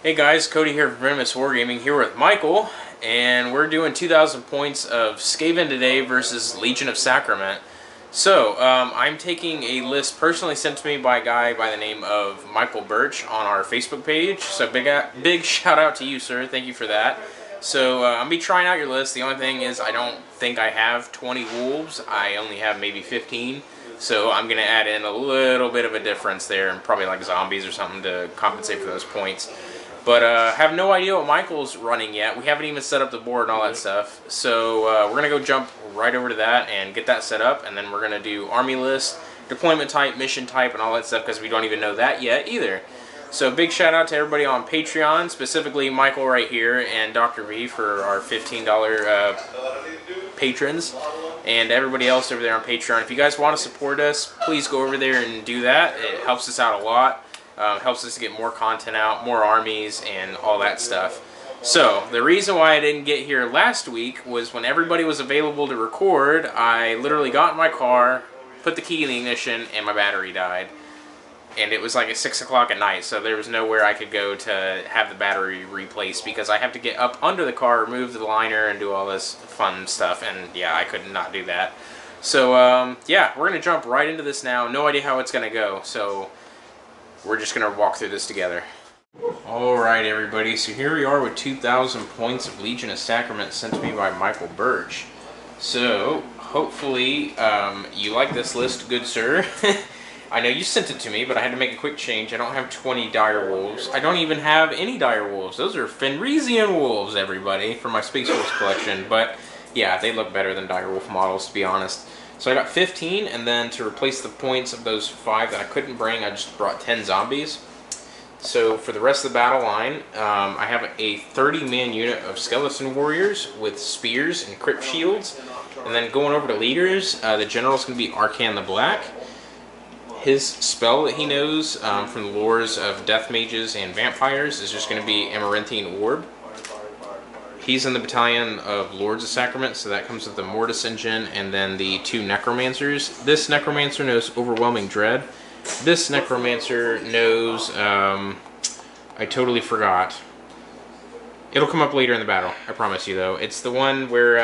Hey guys, Cody here from Venomous Wargaming here with Michael, and we're doing 2,000 points of Skaven today versus Legion of Sacrament. So, I'm taking a list personally sent to me by a guy by the name of Michael Birch on our Facebook page. So big shout out to you, sir. Thank you for that. So, I'm going to be trying out your list. The only thing is I don't think I have 20 wolves. I only have maybe 15. So I'm going to add in a little bit of a difference there, and probably like zombies or something to compensate for those points. But have no idea what Michael's running yet. We haven't even set up the board and all that stuff. So we're going to go jump right over to that and get that set up. And then we're going to do army list, deployment type, mission type, and all that stuff because we don't even know that yet either. So big shout out to everybody on Patreon, specifically Michael right here and Dr. V for our $15 patrons. And everybody else over there on Patreon. If you guys want to support us, please go over there and do that. It helps us out a lot. Helps us to get more content out, more armies, and all that stuff. So, the reason why I didn't get here last week was when everybody was available to record, I literally got in my car, put the key in the ignition, and my battery died. And it was like at 6 o'clock at night, so there was nowhere I could go to have the battery replaced because I have to get up under the car, remove the liner, and do all this fun stuff, and yeah, I could not do that. So, yeah, we're going to jump right into this now. No idea how it's going to go, so we're just going to walk through this together. Alright everybody, so here we are with 2,000 points of Legion of Sacrament sent to me by Michael Birch. So, hopefully you like this list, good sir. I know you sent it to me, but I had to make a quick change. I don't have 20 dire wolves. I don't even have any dire wolves. Those are Fenrisian wolves, everybody, for my Space Wolves collection. But yeah, they look better than dire wolf models, to be honest. So I got 15, and then to replace the points of those 5 that I couldn't bring, I just brought 10 zombies. So for the rest of the battle line, I have a 30-man unit of skeleton warriors with spears and crypt shields. And then going over to leaders, the general is going to be Arcan the Black. His spell that he knows from the lores of death mages and vampires is just going to be Amaranthine Orb. He's in the battalion of Lords of Sacrament, so that comes with the Mortis engine and then the 2 Necromancers. This Necromancer knows Overwhelming Dread. This Necromancer knows, I totally forgot. It'll come up later in the battle, I promise you though. It's the one where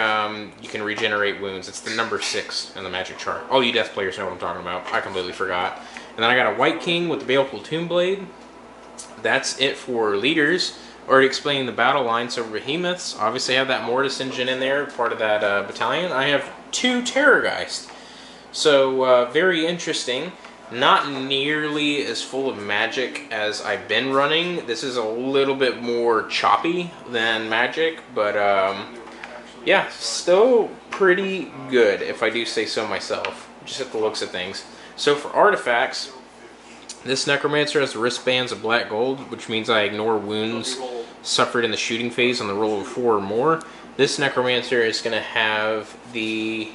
you can regenerate wounds. It's the number 6 in the magic chart. All you death players know what I'm talking about. I completely forgot. And then I got a White King with the Baleful Tomb Blade. That's it for leaders. Already explaining the battle line, so Behemoths, obviously I have that Mortis engine in there, part of that battalion. I have 2 Terrorgeist. So, very interesting. Not nearly as full of magic as I've been running. This is a little bit more choppy than magic, but yeah, still pretty good, if I do say so myself, just at the looks of things. So for artifacts, this Necromancer has the wristbands of black gold, which means I ignore wounds suffered in the shooting phase on the roll of 4 or more. This Necromancer is going to have the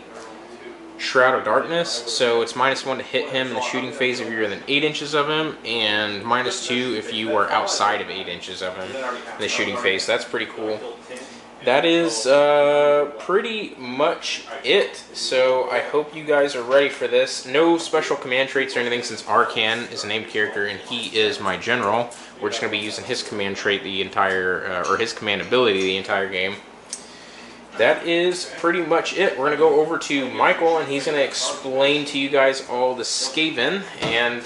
Shroud of Darkness, so it's -1 to hit him in the shooting phase if you're within 8 inches of him, and -2 if you are outside of 8 inches of him in the shooting phase. So that's pretty cool. That is pretty much it. So I hope you guys are ready for this. No special command traits or anything since Arcan is a named character and he is my general. We're just going to be using his command trait the entire, or his command ability the entire game. That is pretty much it. We're going to go over to Michael and he's going to explain to you guys all the Skaven, and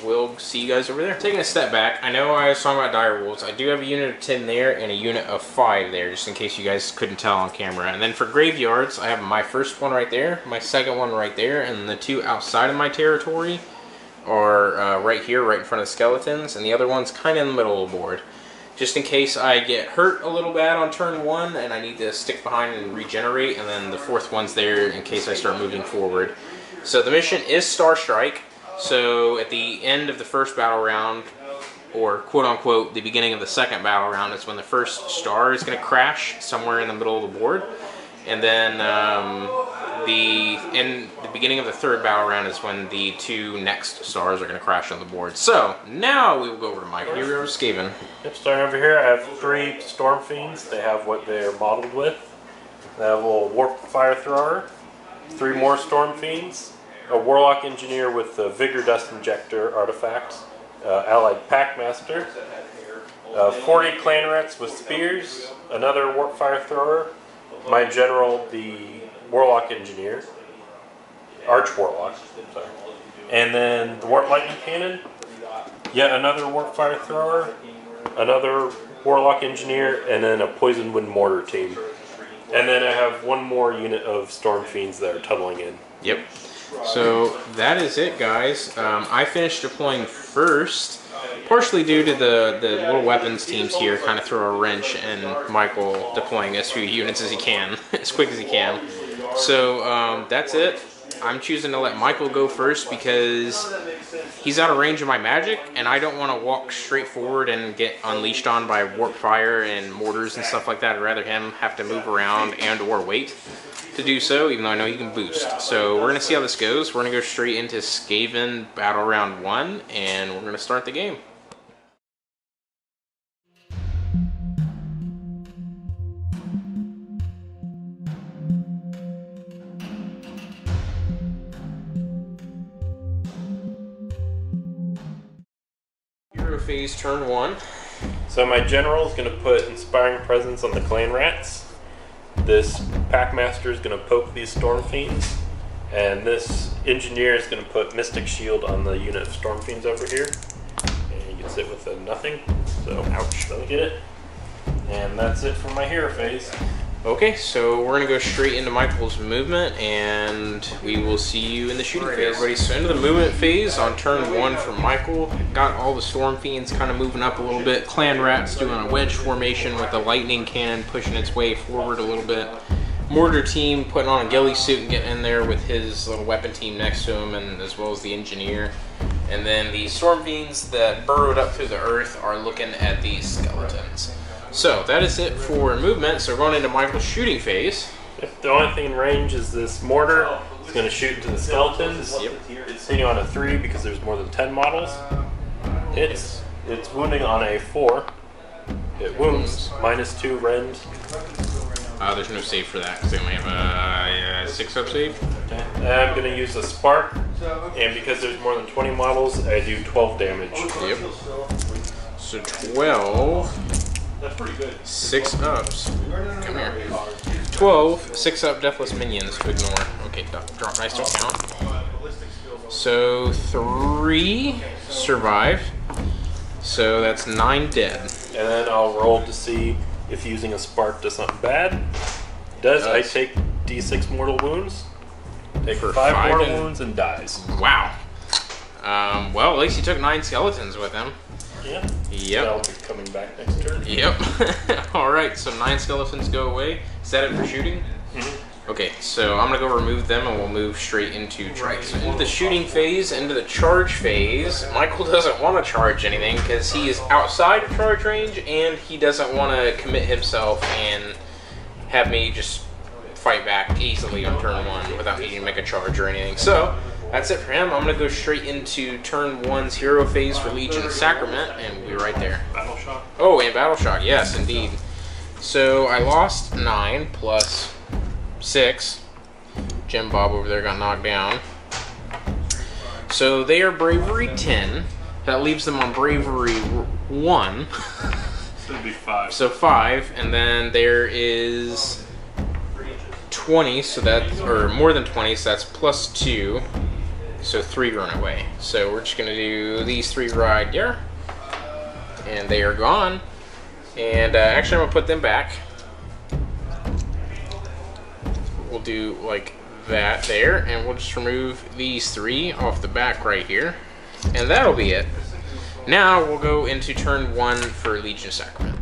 we'll see you guys over there. Taking a step back, I know I was talking about dire wolves. I do have a unit of 10 there and a unit of 5 there, just in case you guys couldn't tell on camera. And then for graveyards, I have my first one right there, my second one right there, and the 2 outside of my territory are right here, right in front of the skeletons, and the other one's kind of in the middle of the board. Just in case I get hurt a little bad on turn 1 and I need to stick behind and regenerate, and then the 4th one's there in case I start moving forward. So the mission is Star Strike, so at the end of the first battle round, or quote-unquote the beginning of the second battle round, is when the first star is going to crash somewhere in the middle of the board. And then in the beginning of the third battle round is when the 2 next stars are going to crash on the board. So, now we will go over to Mike. Here we are with Skaven. Yep, starting over here, I have 3 Storm Fiends. They have what they're modeled with. They have a little Warp Fire Thrower, 3 more Storm Fiends, a Warlock Engineer with the Vigor Dust Injector artifact, Allied Packmaster, 40 clan rats with spears, another warp fire thrower, my general, the warlock engineer, arch warlock, sorry, and then the warp lightning cannon, yet another warp fire thrower, another warlock engineer, and then a poison wind mortar team. And then I have one more unit of storm fiends that are tunneling in. Yep. So that is it, guys. I finished deploying first, partially due to the little weapons teams here kind of throw a wrench in Michael deploying as few units as he can, as quick as he can. So that's it. I'm choosing to let Michael go first because he's out of range of my magic, and I don't want to walk straight forward and get unleashed on by warp fire and mortars and stuff like that. I'd rather him have to move around and or wait to do so, even though I know he can boost. So we're going to see how this goes. We're going to go straight into Skaven Battle Round 1, and we're going to start the game. Phase turn 1. So my general is going to put Inspiring Presence on the clan rats. This Packmaster is going to poke these storm fiends, and this engineer is going to put Mystic Shield on the unit of storm fiends over here. And you can sit with a nothing. So ouch, don't get it. And that's it for my hero phase. Okay, so we're going to go straight into Michael's movement, and we will see you in the shooting phase. Everybody, so into the movement phase on turn 1 for Michael. Got all the Storm Fiends kind of moving up a little bit. Clan Rats doing a wedge formation with the Lightning Cannon pushing its way forward a little bit. Mortar team putting on a ghillie suit and getting in there with his little weapon team next to him, and as well as the Engineer. And then the Storm Fiends that burrowed up through the earth are looking at these skeletons. So that is it for movement. So we're going into Michael's shooting phase. If the only thing in range is this mortar, it's going to shoot into the skeletons. Yep. It's hitting on a 3 because there's more than 10 models. It's wounding on a 4. It wounds -2 rend. There's no save for that because they only have a 6-up save. Okay. I'm going to use a spark, and because there's more than 20 models, I do 12 damage. Yep. So 12. That's pretty good. 6-ups. Come here. 12 6-up deathless minions to ignore. Okay, drop dice don't count. So 3 survive. So that's 9 dead. And then I'll roll to see if using a spark does something bad. It does. I take D6 mortal wounds. Take For 5 mortal wounds and dies. Wow. Well, at least he took 9 skeletons with him. Yeah. Yep. That'll be coming back next turn. Yep. Alright, so 9 skeletons go away. Is that it for shooting? Mm-hmm. Okay, so I'm going to go remove them and we'll move straight into trike. So into the shooting phase, into the charge phase, Michael doesn't want to charge anything because he is outside of charge range and he doesn't want to commit himself and have me just fight back easily on turn 1 without needing to make a charge or anything. So that's it for him. I'm going to go straight into turn 1's hero phase for Legion of Sacrament, and we'll be right there. Battle shock. Oh, and battle shock, yes, indeed. So I lost 9 plus 6. Jim Bob over there got knocked down. So they are bravery 10. That leaves them on bravery 1. So it'd be 5. So 5, and then there is 20, so that, or more than 20, so that's plus 2. So 3 run away. So we're just gonna do these 3 right there, and they are gone. And actually, I'm gonna put them back. We'll do like that there, and we'll just remove these 3 off the back right here, and that'll be it. Now we'll go into turn 1 for Legion of Sacrament.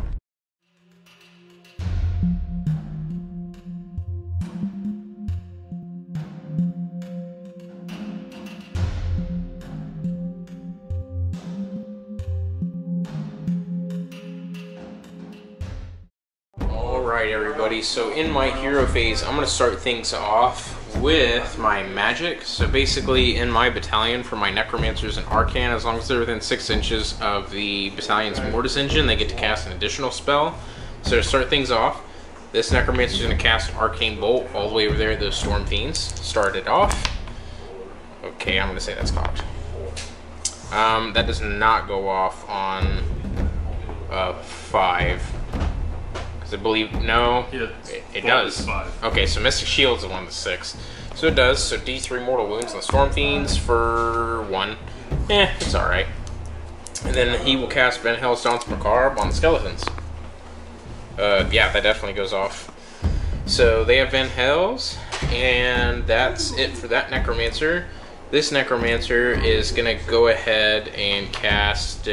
Alright everybody, so in my hero phase, I'm going to start things off with my magic. So basically in my battalion for my necromancers and arcane, as long as they're within 6 inches of the battalion's mortis engine, they get to cast an additional spell. So to start things off, this necromancer is going to cast an arcane bolt all the way over there at those storm fiends. Start it off. Okay, I'm going to say that's cocked. That does not go off on 5. Because I believe, no, Yeah, it does. 5. Okay, so Mystic Shield's the one that's 6. So it does, so D3 mortal wounds on the Storm Fiends for 1. It's alright. And then he will cast Ben Hell's Dance Macabre on the skeletons. Yeah, that definitely goes off. So they have Van Hell's, and that's it for that Necromancer. This Necromancer is going to go ahead and cast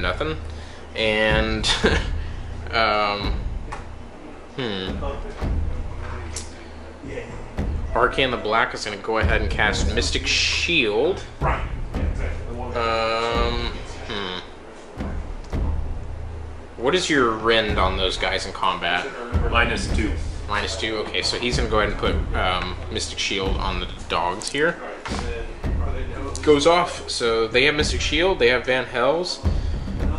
nothing. And, Arcane the Black is going to go ahead and cast Mystic Shield. What is your rend on those guys in combat? -2. -2. Okay, so he's going to go ahead and put Mystic Shield on the dogs here. Goes off. So they have Mystic Shield. They have Van Hell's.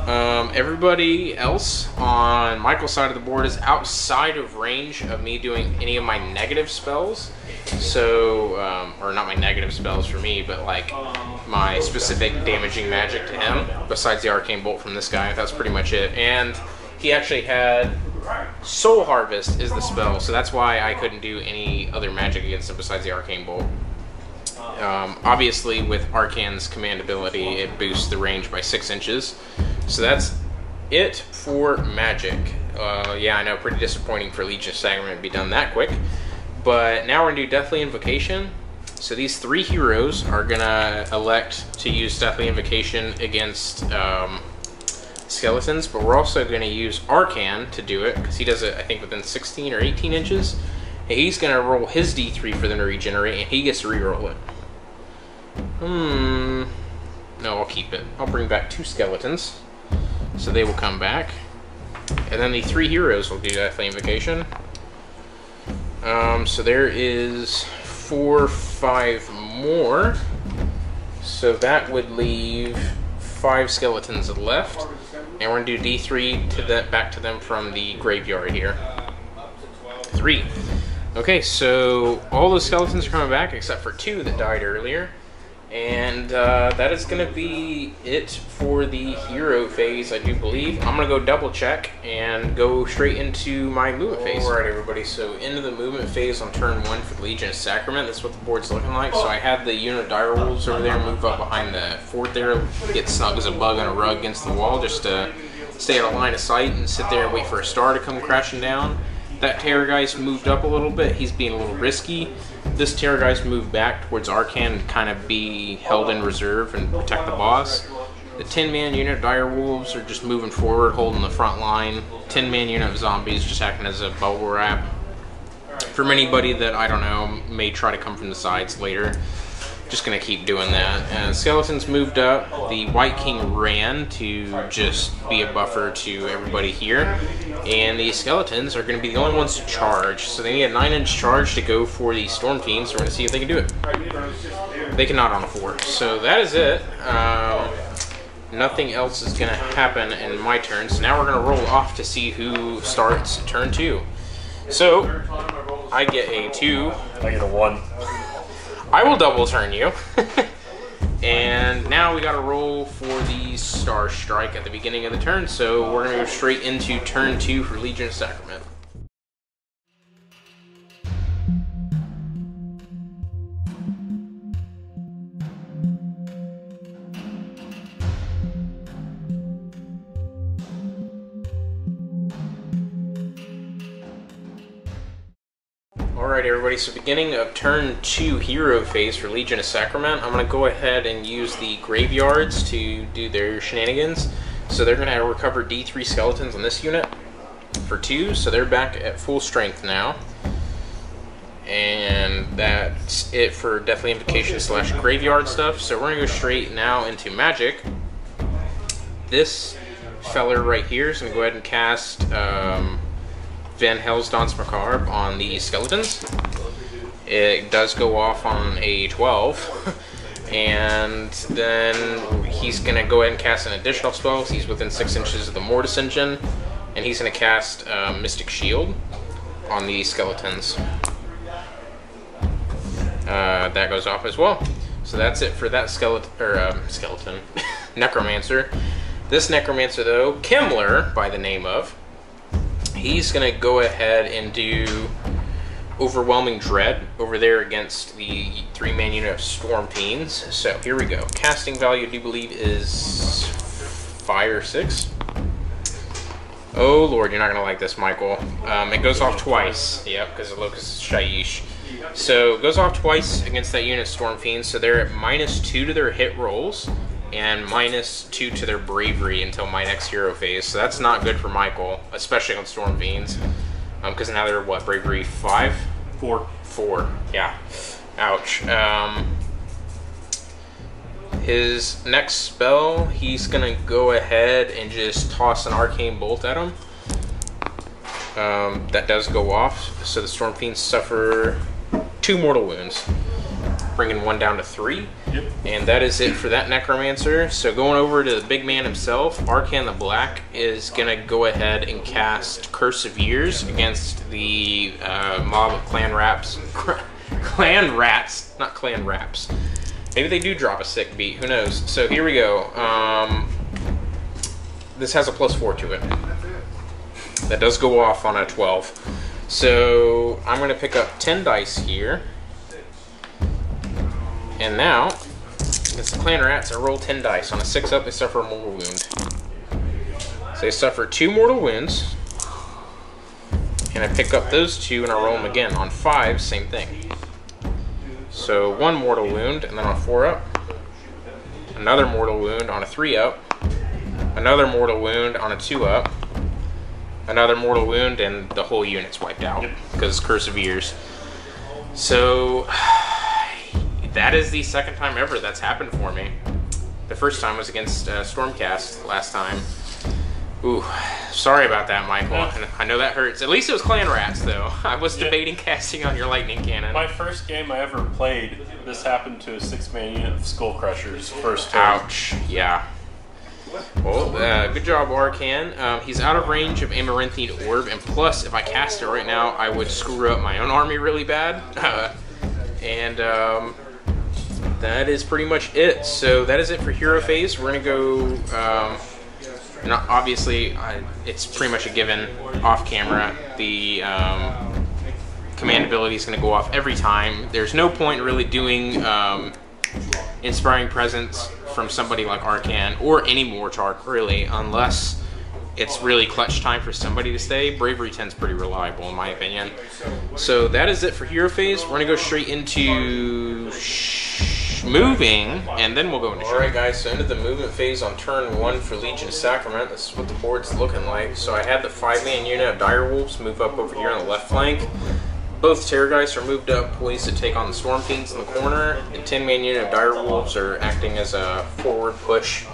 Everybody else on Michael's side of the board is outside of range of me doing any of my negative spells. So, or not my negative spells for me, but like my specific damaging magic to him, besides the Arcane Bolt from this guy. That's pretty much it. And he actually had Soul Harvest is the spell, so that's why I couldn't do any other magic against him besides the Arcane Bolt. Obviously, with Arcane's command ability, it boosts the range by 6 inches. So that's it for magic. Yeah, I know, pretty disappointing for Legion of Sacrament to be done that quick. But now we're going to do Deathly Invocation. So these 3 heroes are going to elect to use Deathly Invocation against skeletons, but we're also going to use Arcan to do it, because he does it, I think, within 16 or 18 inches. And he's going to roll his D3 for them to regenerate, and he gets to reroll it. No, I'll keep it. I'll bring back 2 skeletons, so they will come back. And then the 3 heroes will do Deathly Invocation. So there is 4, 5 more. So that would leave 5 skeletons left. And we're going to do D3 to that back to them from the graveyard here. 3. Okay, so all the skeletons are coming back except for 2 that died earlier. And that is going to be it for the hero phase, I do believe. I'm going to go double check and go straight into my movement phase. Alright everybody, so into the movement phase on turn 1 for the Legion of Sacrament. That's what the board's looking like. So I had the unit of direwolves over there move up behind the fort there, get snug as a bug on a rug against the wall just to stay out of line of sight and sit there and wait for a star to come crashing down. That Terrorgeist moved up a little bit. He's being a little risky. This Terrorgeist moved back towards Arcan to kind of be held in reserve and protect the boss. The 10-man unit of direwolves are just moving forward, holding the front line. 10-man unit of zombies just acting as a bubble wrap. From anybody that, I don't know, may try to come from the sides later, just going to keep doing that. And skeletons moved up. The White King ran to just be a buffer to everybody here. And the skeletons are going to be the only ones to charge. So they need a 9-inch charge to go for the Storm Fiends. We're going to see if they can do it. They cannot on a 4. So that is it. Nothing else is going to happen in my turn. So now we're going to roll off to see who starts turn 2. So I get a 2. I get a 1. I will double turn you. And now we gotta roll for the Star Strike at the beginning of the turn, so we're gonna go straight into turn 2 for Legion of Sacrament. Alright everybody, so beginning of turn 2 hero phase for Legion of Sacrament, I'm going to go ahead and use the graveyards to do their shenanigans. So they're going to recover D3 skeletons on this unit for 2, so they're back at full strength now. And that's it for Deathly Invocation / graveyard stuff. So we're going to go straight now into magic. This feller right here is going to go ahead and cast Van Hell's Dance Macabre on the skeletons. It does go off on a 12. And then he's going to go ahead and cast an additional spell. He's within 6 inches of the Mortis engine. And he's going to cast Mystic Shield on the skeletons. That goes off as well. So that's it for that skeleton, Necromancer. This Necromancer, though, Kimmler, by the name of, he's going to go ahead and do Overwhelming Dread over there against the 3-man unit of Storm Fiends. So here we go. Casting value, I do believe, is 5 or 6. Oh lord, you're not going to like this, Michael. It goes off twice. Yep, because the Locust is Shaiish. So it goes off twice against that unit Storm Fiends. So they're at -2 to their hit rolls and -2 to their bravery until my next hero phase. So that's not good for Michael, especially on Storm Fiends. Because now they're, what, bravery 5? 4. 4, yeah. Ouch. His next spell, he's going to go ahead and just toss an Arcane Bolt at him. That does go off, so the Storm Fiends suffer 2 mortal wounds, bringing 1 down to 3. Yep. And that is it for that Necromancer. So going over to the big man himself, Arcan the Black is going to go ahead and cast Curse of Years against the mob of Clan Rats. Clan Rats, not Clan Raps. Maybe they do drop a sick beat, who knows. So here we go. This has a +4 to it. That does go off on a 12. So I'm going to pick up 10 dice here. And now, against the Clan Rats, I roll 10 dice. On a 6 up, they suffer a mortal wound. So they suffer 2 mortal wounds. And I pick up those 2 and I roll them again. On 5, same thing. So 1 mortal wound, and then on a 4 up, another mortal wound on a 3 up, another mortal wound on a 2 up, another mortal wound, and the whole unit's wiped out because Curse of Years. So that is the second time ever that's happened for me. The first time was against Stormcast last time. Ooh, sorry about that, Michael. I know that hurts. At least it was Clan Rats, though. I was debating casting on your Lightning Cannon. My first game I ever played, this happened to a 6-man unit of Skull Crushers first turn. Ouch, yeah. Well, good job, Arcan. He's out of range of Amaranthine Orb, and plus, if I cast it right now, I would screw up my own army really bad. That is pretty much it. So that is it for Hero Phase. We're going to go... obviously, it's pretty much a given off camera. The command ability is going to go off every time. There's no point really doing Inspiring Presence from somebody like Arcan or any Mortarch, really, unless it's really clutch time for somebody to stay. Bravery 10's pretty reliable, in my opinion. So that is it for Hero Phase. We're going to go straight into moving, and then we'll go into Alright guys, so into the movement phase on turn 1 for Legion of Sacrament. This is what the board's looking like. So I had the 5-man unit of Direwolves move up over here on the left flank. Both Terrorgeists are moved up, poised to take on the Storm Fiends in the corner. The 10-man unit of Direwolves are acting as a forward push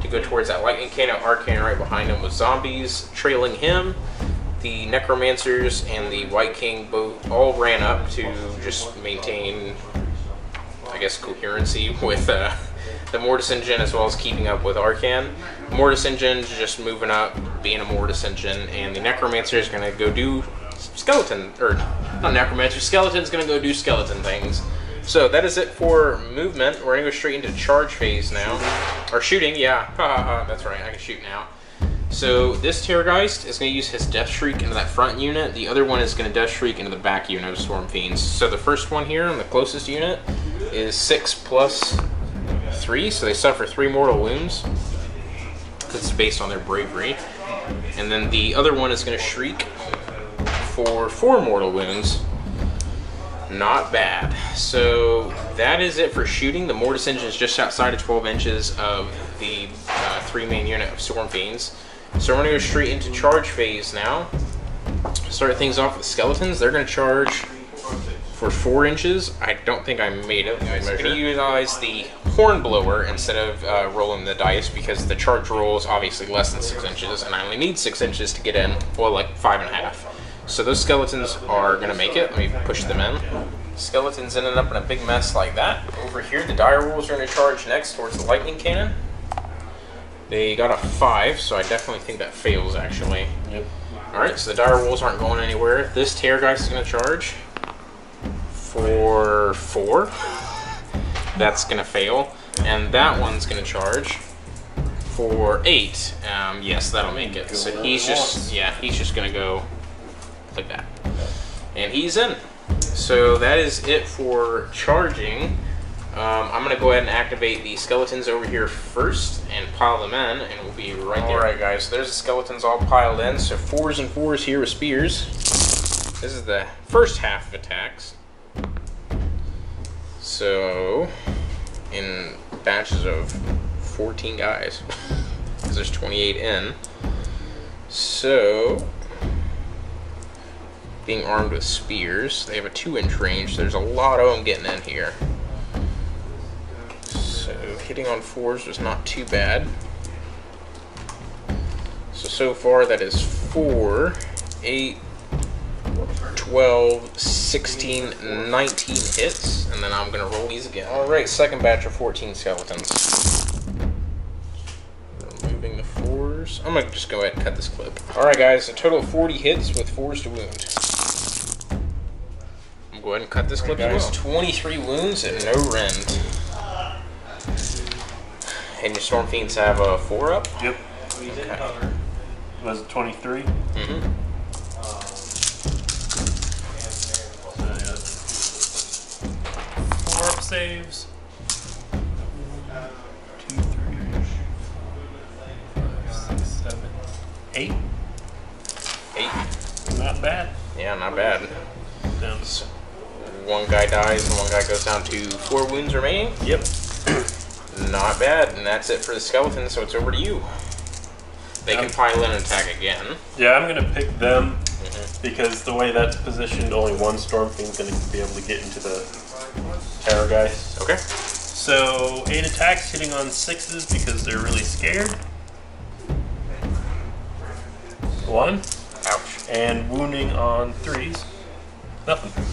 to go towards that Lightning Cannon. Arcan right behind him with zombies trailing him. The Necromancers and the White King both all ran up to just maintain, I guess, coherency with the Mortis Engine, as well as keeping up with Arcan. Mortis Engine's just moving up, being a Mortis Engine, and the Necromancer is going to go do skeleton, or not Necromancer, Skeleton's going to go do skeleton things. So that is it for movement. We're going to go straight into charge phase now. Or shooting, yeah. That's right, I can shoot now. So this Terrorgeist is going to use his Death Shriek into that front unit. The other one is going to Death Shriek into the back unit of Storm Fiends. So the first one here, on the closest unit, is 6 plus 3, so they suffer 3 mortal wounds. It's based on their bravery. And then the other one is going to Shriek for 4 mortal wounds. Not bad. So that is it for shooting. The Mortis Engine is just outside of 12 inches of the 3-man unit of Storm Fiends. So we're going to go straight into charge phase now. Start things off with skeletons. They're going to charge for 4 inches. I don't think I made it. I'm going to utilize the Hornblower instead of rolling the dice, because the charge roll is obviously less than 6 inches, and I only need 6 inches to get in, well, like 5.5. So those skeletons are going to make it. Let me push them in. Skeletons ended up in a big mess like that. Over here, the Direwolves are going to charge next towards the Lightning Cannon. They got a 5, so I definitely think that fails, actually. Yep. Alright, so the Direwolves aren't going anywhere. This Terrorgeist is going to charge for 4. That's going to fail. And that one's going to charge for 8. Yes, that'll make it. So he's just, yeah, he's just gonna go like that. And he's in. So that is it for charging. I'm gonna go ahead and activate the skeletons over here first and pile them in, and we'll be right there. Alright guys, so there's the skeletons all piled in. So 4s and 4s here with spears. This is the first half of attacks. So, in batches of 14 guys, because there's 28 in. So, being armed with spears, they have a 2-inch range. There's a lot of them getting in here. So, hitting on 4s was not too bad. So far that is 4, 8, 12, 16, 19 hits, and then I'm going to roll these again. Alright, second batch of 14 skeletons. Removing the 4s. I'm going to just go ahead and cut this clip. Alright guys, a total of 40 hits with 4s to wound. I'm going to go ahead and cut this clip as well. 23 wounds and no rend. And your Storm Fiends have a 4 up? Yep. Okay. Was it 23? Mm-hmm. 4 up saves. 2, 3, 5, 6, 7, 8. 8. Not bad. Yeah, not bad. Down to So, one guy dies and one guy goes down to 4 wounds remaining. Yep. Not bad, and that's it for the skeleton, so it's over to you. They can pile in and attack again. Yeah, I'm going to pick them because the way that's positioned, only one Storm Fiend's going to be able to get into the Terror guys. Okay. So, 8 attacks hitting on 6s because they're really scared. 1. Ouch. And wounding on 3s. Nothing.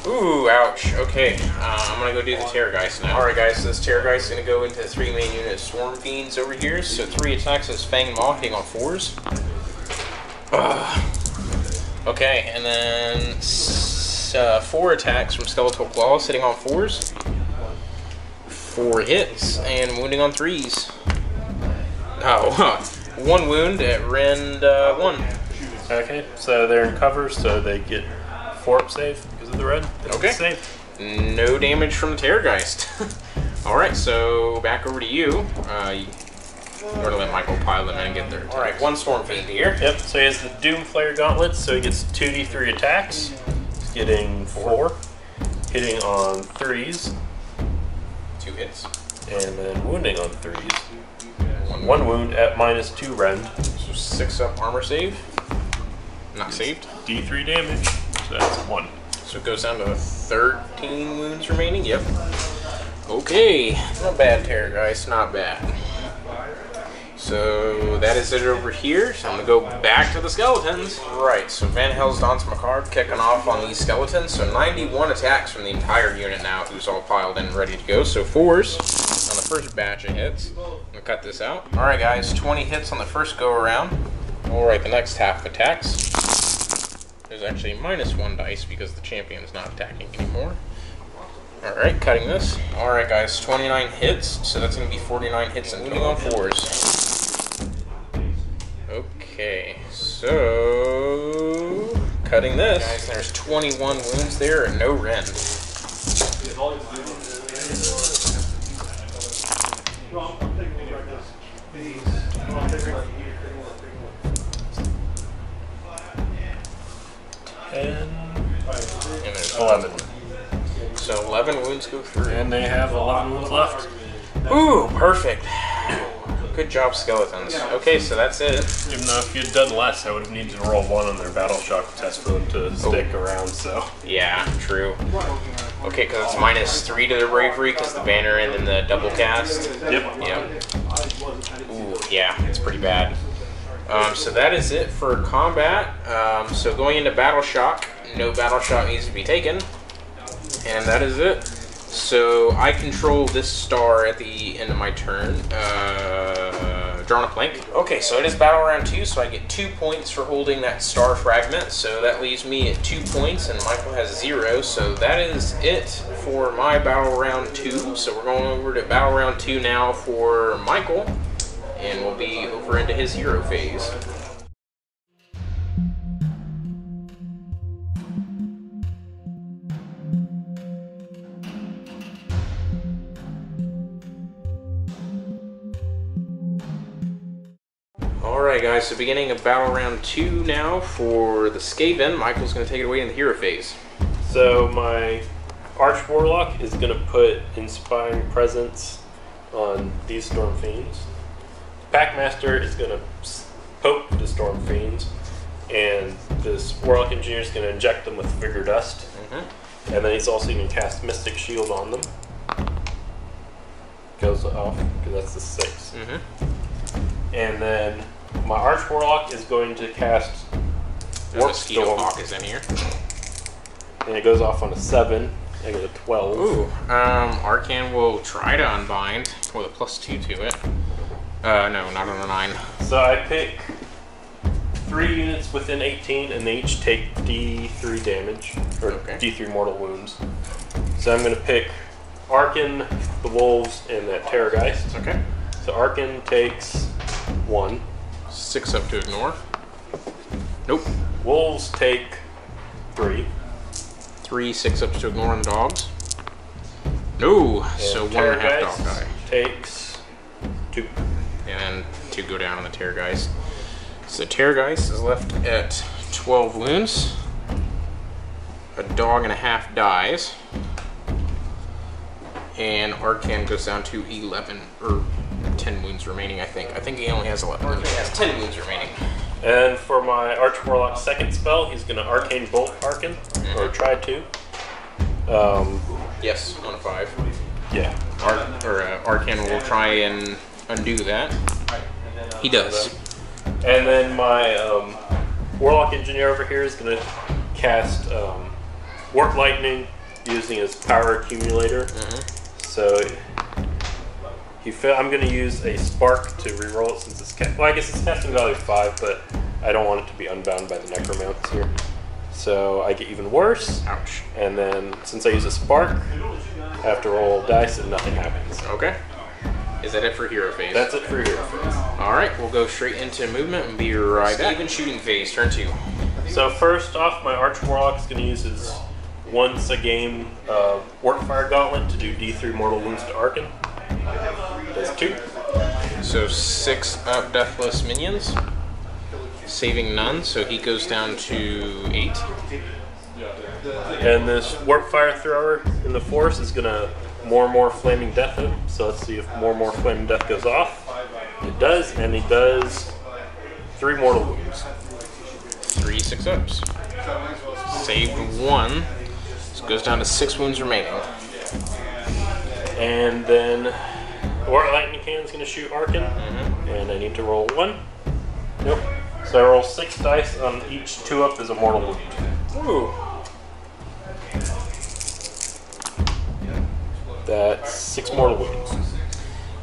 Ooh, ouch. Okay, I'm gonna go do the Terrorgeist now. Alright guys, so this Terrorgeist is gonna go into the 3 main unit of Storm Fiends over here. So 3 attacks as Fang Maw, hitting on 4s. Okay, and then 4 attacks from Skeletal Claws, hitting on 4s. 4 hits, and wounding on 3s. Oh, 1 wound at rend 1. Okay, so they're in cover, so they get 4 up save because of the red. Okay. Save. No damage from the Terrorgeist. Alright, so back over to you. I'm going to let Michael pile them in and get their attacks. Alright, 1 Storm Fiend here. Yep, so he has the Doom Flare Gauntlet, so he gets 2d3 attacks. He's getting 4. Hitting on 3s. 2 hits. And then wounding on 3s. 1 wound at -2 rend. So 6 up armor save. Not saved. D3 damage. So that's 1. So it goes down to 13 wounds remaining. Yep. Okay. Not bad, Terrorgeist. Not bad. So that is it over here. So I'm going to go back to the skeletons. Right. So Van Hell's Dance Macard kicking off on these skeletons. So 91 attacks from the entire unit now, who's all piled in and ready to go. So 4s on the first batch of hits. I'm going to cut this out. Alright guys, 20 hits on the first go around. Alright, the next half attacks. There's actually -1 dice because the champion is not attacking anymore. Alright, cutting this. Alright guys, 29 hits, so that's going to be 49 hits and wounding on 4s. Okay, so cutting this. Guys, there's 21 wounds there and no rend. And there's 11. So 11 wounds go through. And they have 11 wounds left. Ooh, perfect. Good job, skeletons. Okay, so that's it. Even though if you'd done less, I would have needed to roll 1 on their battle shock test for them to stick around, so. Yeah, true. Okay, because it's -3 to their bravery because the banner and then the double cast. Yep. Yep. Ooh, yeah, it's pretty bad. So that is it for combat. So going into battle shock, no battle shock needs to be taken. And that is it. So I control this star at the end of my turn. Drawn a plank. Okay, so it is battle round 2, so I get 2 points for holding that star fragment. So that leaves me at 2 points, and Michael has 0. So that is it for my battle round 2. So we're going over to battle round 2 now for Michael. and we'll be over into his hero phase. Alright guys, so beginning of battle round 2 now for the Skaven. Michael's going to take it away in the hero phase. So my Arch Warlock is going to put Inspiring Presence on these Storm Fiends. Packmaster is going to poke the Storm Fiends, and this Warlock Engineer is going to inject them with Vigor Dust. And then he's also going to cast Mystic Shield on them. Goes off, because that's the 6. And then my Arch Warlock is going to cast Warp Storm. Hawk is in here. And it goes off on a 7. I get a 12. Ooh. Arcan will try to unbind with a +2 to it. No, not on a 9. So I pick 3 units within 18, and they each take D3 damage, or D3 mortal wounds. So I'm going to pick Arcan, the Wolves, and that Terrorgeist. Okay. So Arcan takes 1. 6 up to ignore. Nope. Wolves take 3. 3 6-ups to ignore on the dogs. No, And so 1.5 dog die. Takes 2. And then 2 go down on the Terrorgeist. So Terrorgeist is left at 12 wounds. A dog and a half dies. And Arcan goes down to 11, or 10 wounds remaining, I think. I think he only has 11. He has 10 wounds remaining. And for my Arch Warlock's second spell, he's going to Arcane Bolt Arcan, or try to. Yes, on a 5. Yeah. Arcan will try and undo that. He does. And then my Warlock Engineer over here is going to cast Warp Lightning using his Power Accumulator. So I'm going to use a Spark to reroll it since it's well, I guess it's casting value 5, but I don't want it to be unbound by the Necromancer. So I get even worse. Ouch. And then since I use a Spark, I have to roll dice and nothing happens. Okay. Is that it for hero phase? That's it for hero phase. Alright, we'll go straight into movement and be right back. Skaven shooting phase, turn 2. So first off, my Arch Warlock is going to use his once a game Warpfire Gauntlet to do D3 mortal wounds to Arcan. Does 2. So 6 up deathless minions, saving none, so he goes down to 8. And this Warpfire Thrower in the Force is going to more Flaming Death him. So let's see if more Flaming Death goes off. It does, and he does 3 mortal wounds. 3 6-ups. Saved 1. So goes down to 6 wounds remaining. And then Warp Lightning Cannon is going to shoot Arcan. And I need to roll 1. Nope. So I roll 6 dice on each 2-up is a mortal wound. Ooh. That's 6 mortal wounds.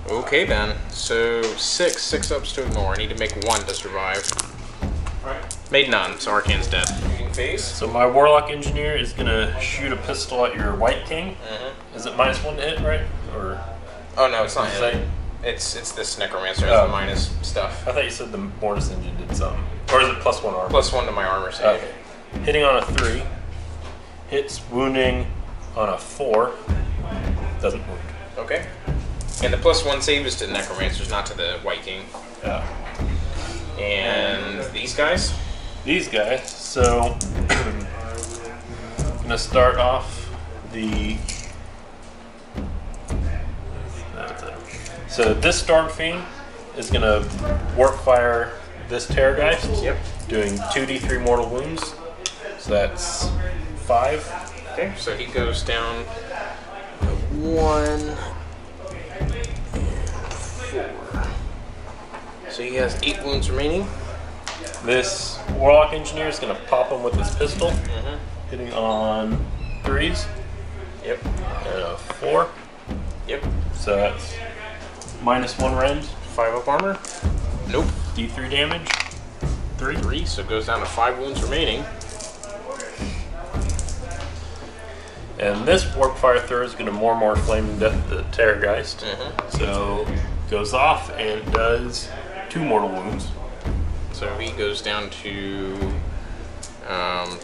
Okay then. So 6 6-ups to ignore. I need to make 1 to survive. Made none, so Arcan's dead. Phase. So my Warlock Engineer is going to shoot a pistol at your White King. Is it -1 to hit, right? Or oh no, it's not hit. It's this Necromancer has the minus stuff. I thought you said the Mortis Engine did something. Or is it +1 armor? +1 to my armor save. Okay. Hitting on a 3. Hits wounding on a 4. Doesn't wound. Okay. And the +1 save is to the Necromancers, not to the White King. Yeah. And these guys? These guys. So I'm gonna start off the. So this Storm Fiend is gonna Warp Fire this Terrorgeist. Yep. Doing 2d3 mortal wounds. So that's 5. Okay. So he goes down 1 and 4. So he has 8 wounds remaining. This Warlock Engineer is going to pop him with his pistol, hitting on 3s. Yep. And a 4. Yep. So that's -1 rend. 5 up armor. Nope. D3 damage. 3, so it goes down to 5 wounds remaining. And this Warpfire Thrower is going to more Flaming Death the Terrorgeist. So goes off and does 2 mortal wounds. So he goes down to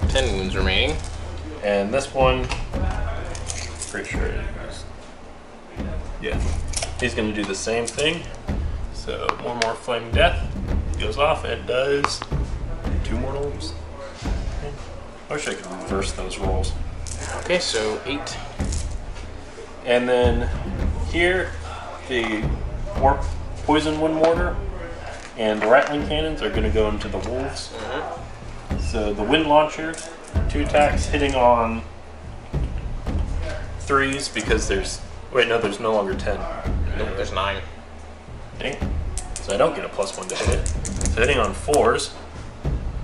10 wounds remaining. And this one, pretty sure it is. Yeah, he's going to do the same thing. So 1 more flaming death goes off and does 2 mortal wounds. I wish I could reverse those rolls. Okay, so 8. And then here, the warp poison wind mortar and the rattling cannons are going to go into the wolves. So the wind launcher, 2 attacks hitting on 3s because there's, wait, no, there's no longer 10. Nope, there's 9. Dang. So I don't get a +1 to hit it. So hitting on 4s.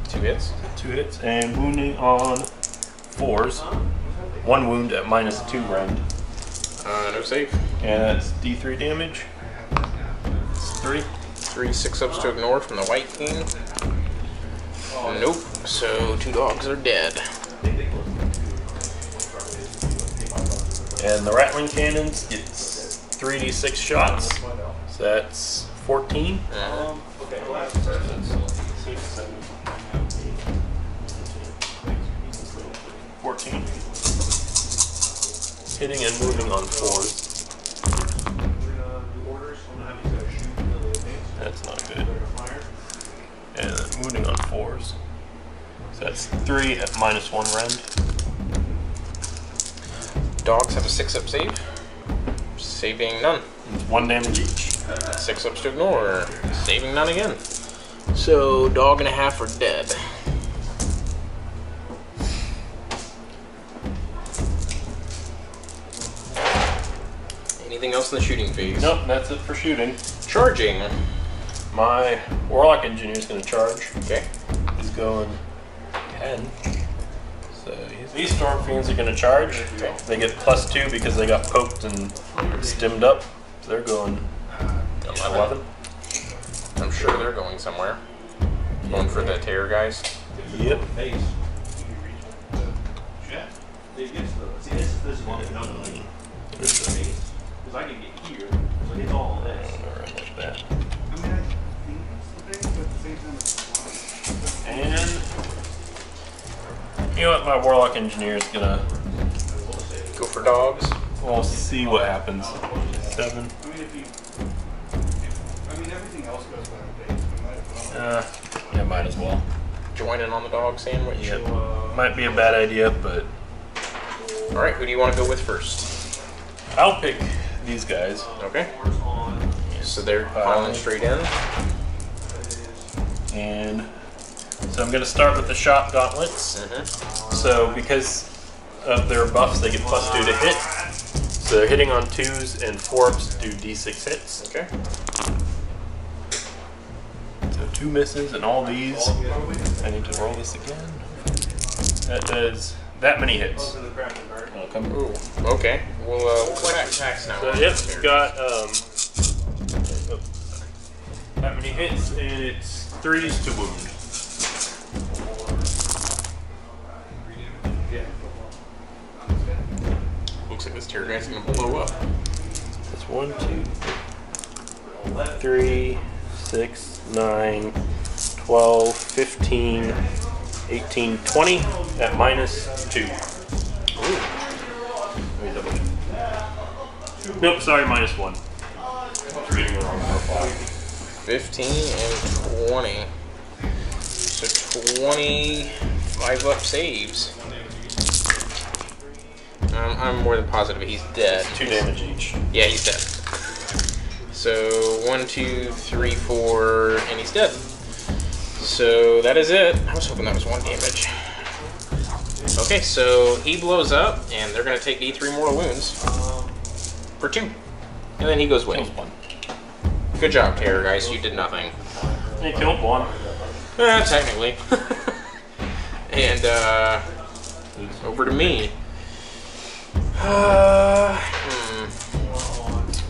2 hits. 2 hits. And wounding on 4s. 1 wound at -2 rend. No save. And that's D3 damage. It's 3. 3 6-ups to ignore from the White King. Nope. So 2 dogs are dead. And the rattling cannons gets 3d6 shots. So that's 14. 14. Hitting and moving on 4s. That's not good. And then moving on 4s. So that's 3 at -1 rend. Dogs have a 6-up save. Saving none. It's 1 damage each. 6-ups to ignore. Saving none again. So dog and a half are dead. Anything else in the shooting phase? Nope, that's it for shooting. Charging. My Warlock Engineer is going to charge. Okay. He's going 10. So these Storm Fiends are going to charge. Okay. They get +2 because they got poked and stimmed up. So they're going 11. I'm sure they're going somewhere. Going for the terror guys. Yep. I can get here, so it's all this. Like that. I mean, I think at the same time. And you know what? My Warlock Engineer is gonna Go for dogs. We'll see what happens. 7. I mean, everything else goes by the Yeah, might as well. Join in on the dog sandwich. Yep. Might be a bad idea, but All right, who do you want to go with first? I'll pick these guys. Okay. So they're piling straight in. And so I'm going to start with the shot gauntlets. So because of their buffs, they get +2 to hit. So they're hitting on 2s and 4-ups do d6 hits. Okay. So 2 misses and all these. I need to roll this again. That does that many hits. I'll come. Ooh. Okay. We'll collect attacks now. So yep, it's got that many hits, and it's 3s to wound. Looks like this tear guy's gonna blow up. That's 1, 2, 3, 6, 9, 12, 15, 18, 20 at -2. Ooh. Let me double check. Nope, sorry, -1. Reading the wrong profile. 15 and 20. So 25 up saves. I'm more than positive he's dead. 2 damage each. Yeah, he's dead. So 1, 2, 3, 4, and he's dead. So that is it. I was hoping that was 1 damage. Okay, so he blows up, and they're going to take D3 mortal wounds for 2. And then he goes away. Kills 1. Good job, terror guys. You did nothing. He killed 1. Technically. And over to me.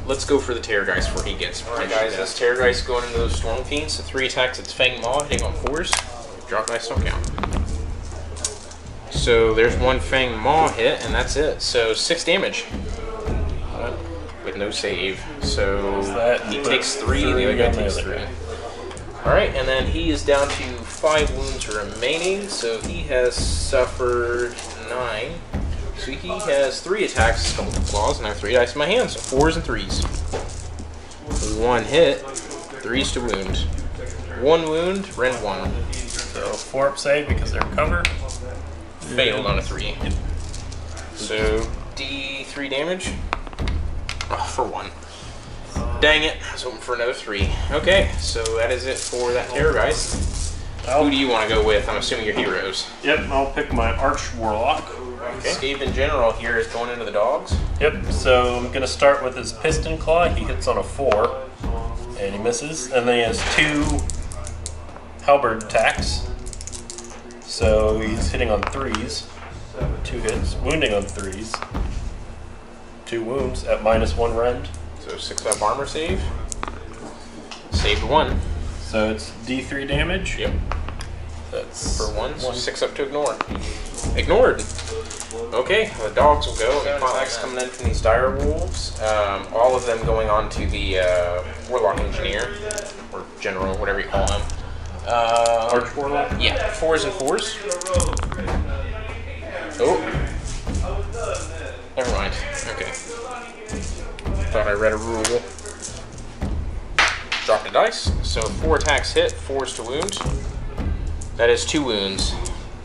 Let's go for the terror guys before he gets. Alright guys, this terror guy's going into those storm fiends. So 3 attacks, it's Fang Maw, hitting on 4s. Drop dice don't count. So there's 1 Fang Maw hit, and that's it. So 6 damage. With with no save. So that he takes 3, and the other guy takes 3. Alright, and then he is down to 5 wounds remaining, so he has suffered 9. So he has 3 attacks, skeleton claws, and I have 3 dice in my hand, so 4s and 3s. 1 hit, 3s to wound. 1 wound, rend 1. So 4 up save because they're in cover. Failed on a 3. So D3 damage. Oh, for 1. Dang it, I was hoping for another 3. Okay, so that is it for that Terrorgeist. Who do you want to go with? I'm assuming your heroes. Yep, I'll pick my Arch Warlock. Okay. Skaven General here is going into the dogs. Yep, so I'm going to start with his Piston Claw. He hits on a 4, and he misses. And then he has 2 Halberd attacks. So he's hitting on 3s. 2 hits, wounding on 3s. 2 wounds at -1 rend. So 6 up armor save. Saved 1. So it's D3 damage. Yep. That's For 1, so 6 up to ignore. Ignored. Okay, the dogs will go. Attacks coming in from these dire wolves. All of them going on to the Warlock Engineer, or General, whatever you call him. Arch Warlock? Yeah, 4s and 4s. Oh. Never mind. Okay. Thought I read a rule. Drop the dice. So 4 attacks hit, 4s to wound. That is 2 wounds.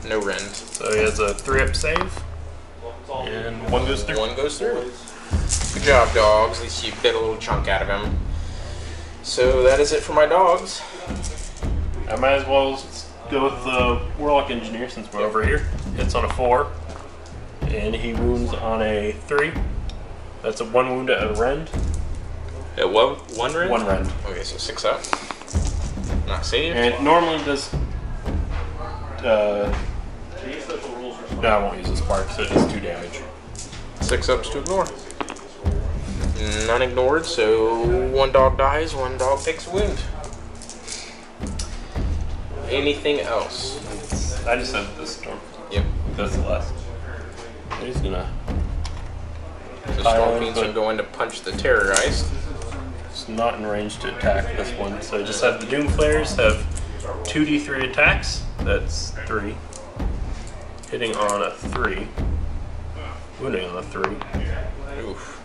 No rend. So he has a 3 up save. And 1 goes through. 1 goes through. Good job, dogs. At least you bit a little chunk out of him. So that is it for my dogs. I might as well go with the Warlock Engineer since we're over here. Hits on a 4. And he wounds on a 3. That's a 1 wound at a rend. At what? 1 rend? 1 rend. Okay, so 6 up. Not saved. And it normally does. No, I won't use the spark, so it does 2 damage. 6 ups to ignore. None ignored, so 1 dog dies, 1 dog takes a wound. Anything else? I just have this storm. Yep. That's the last. He's gonna. The Storm Fiends are going to punch the Terrorgeist. It's not in range to attack this one, so I just have the Doom Flares have 2d3 attacks. That's 3. Hitting on a 3. Wounding on a 3. Oof.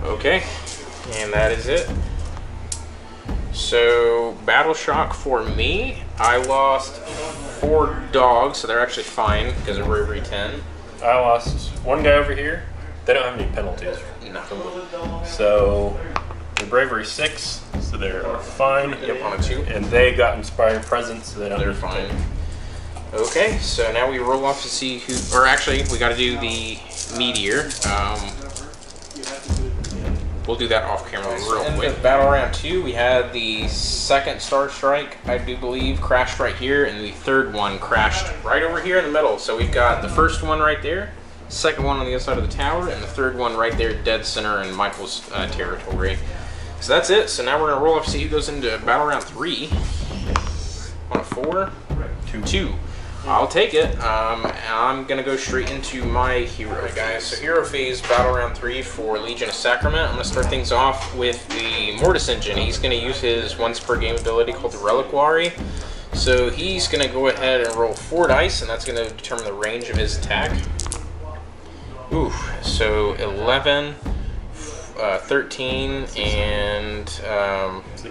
Okay, and that is it. So, Battle Shock for me, I lost 4 dogs, so they're actually fine because of Bravery 10. I lost 1 guy over here. They don't have any penalties. No. So, they're Bravery 6, so they're fine. Yep, on a 2. And they got Inspired Presence, so they don't. They're fine. Okay, so now we roll off to see who, or actually, we got to do the Meteor. We'll do that off camera real quick. Battle round 2, we had the 2nd Star Strike, I do believe, crashed right here, and the 3rd one crashed right over here in the middle. So we've got the 1st one right there, 2nd one on the other side of the tower, and the 3rd one right there, dead center in Michael's territory. So that's it. So now we're going to roll off to see who goes into battle round 3. On a 4? 2. I'll take it. I'm going to go straight into my hero guys. So hero phase, battle round 3 for Legion of Sacrament. I'm going to start things off with the Mortis Engine. He's going to use his once per game ability called the Reliquary. So he's going to go ahead and roll 4 dice, and that's going to determine the range of his attack. Ooh, so 11, 13, and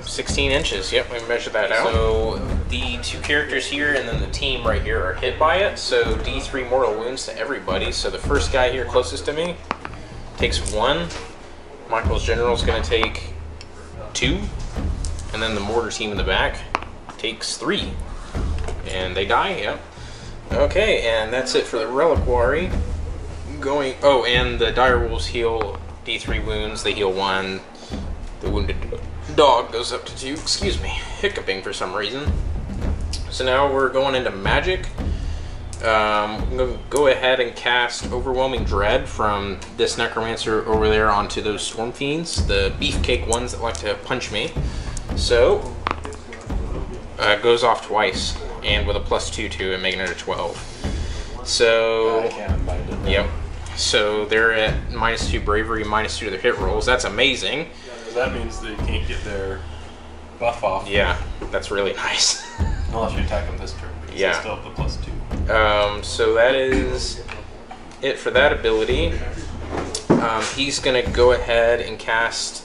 16 inches. Yep, we measured that out. So the 2 characters here and then the team right here are hit by it. So D3 mortal wounds to everybody. So the first guy here closest to me takes 1. Michael's General is going to take 2. And then the mortar team in the back takes 3. And they die, yep. Okay, and that's it for the Reliquary. Oh, and the Dire Wolves heal D3 wounds, they heal 1. The wounded dog goes up to 2. Excuse me, hiccuping for some reason. So now we're going into magic. I'm going to go ahead and cast Overwhelming Dread from this Necromancer over there onto those Storm Fiends, the beefcake ones that like to punch me. So, it goes off twice, and with a +2 to it, making it a 12. So, yep. So they're at -2 bravery, -2 to their hit rolls. That's amazing. That means they can't get their buff off. Yeah, that's really nice. Unless you attack them this turn. Because Yeah. they still have the +2. So that is it for that ability. He's gonna go ahead and cast.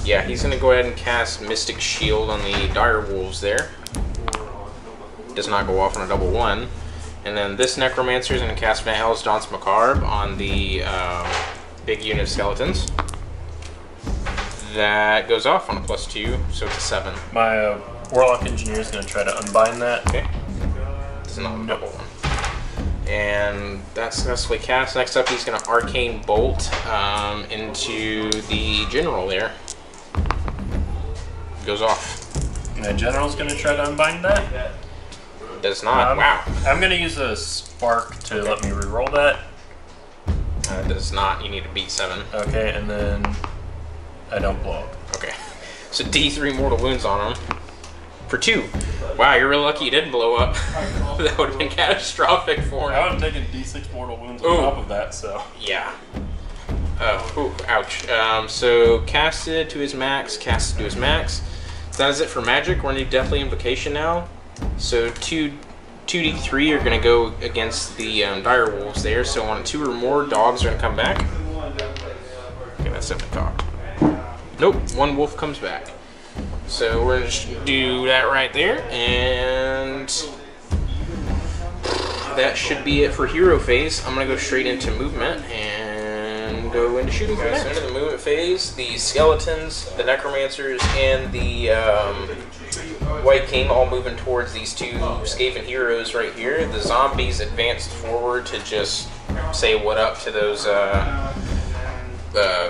Yeah, he's gonna go ahead and cast Mystic Shield on the Dire Wolves there. Does not go off on a double 1. And then this Necromancer is gonna cast Van Hell's Danse Macabre on the big unit of skeletons. That goes off on a +2, so it's a 7. My Warlock Engineer is going to try to unbind that. Okay. It's not a double 1. And that's successfully cast. Next up, he's going to Arcane Bolt into the General there. Goes off. And the General's going to try to unbind that. Does not. Wow. I'm going to use a Spark to let me reroll that. Does not. You need to beat 7. Okay, and then I don't blow up. Okay. So D3 mortal wounds on him. For 2. Wow, you're real lucky you didn't blow up. That would have been catastrophic for him. I would have taken D6 mortal wounds on top of that, so. Yeah. Ooh, ouch. So casted to his max, casted to his max. So that is it for magic. We're gonna do Deathly Invocation now. So 2d3 are gonna go against the Dire Wolves there. So on 2 or more, dogs are gonna come back. Okay, that's definitely cocked. Nope, 1 wolf comes back. So we're gonna just do that right there, and that should be it for hero phase. I'm gonna go straight into movement and go into shooting from there. So into the movement phase, the skeletons, the necromancers, and the White King all moving towards these 2 Skaven heroes right here. The zombies advanced forward to just say what up to those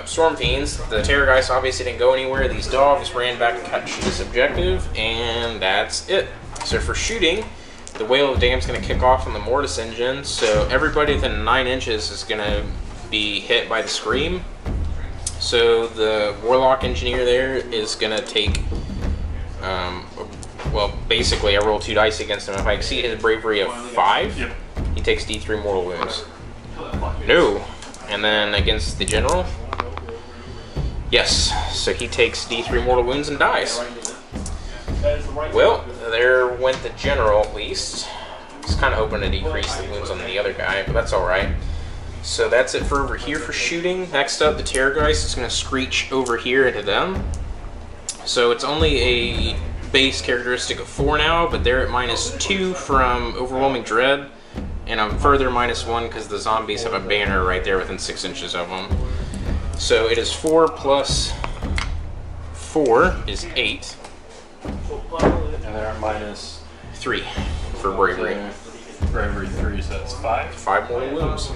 Storm Fiends. The Terrorgeist obviously didn't go anywhere. These dogs ran back and captured this objective, and that's it. So for shooting, the Whale of Damn's going to kick off on the Mortis engine, so everybody within 9 inches is going to be hit by the Scream. So the Warlock Engineer there is going to take, well, basically I roll 2 dice against him. If I exceed his bravery of 5, Yep. he takes D3 mortal wounds. No. And then against the General, yes, so he takes D3 mortal wounds and dies. Well, there went the General at least. I was kind of hoping to decrease the wounds on the other guy, but that's alright. So that's it for over here for shooting. Next up, the Terrorgeist is going to screech over here into them. So it's only a base characteristic of 4 now, but they're at -2 from Overwhelming Dread. And I'm further -1 because the zombies have a banner right there within 6 inches of them. So it is 4 plus 4 is 8. And they're -3 for bravery. Bravery 3, so that's 5. 5 mortal wounds.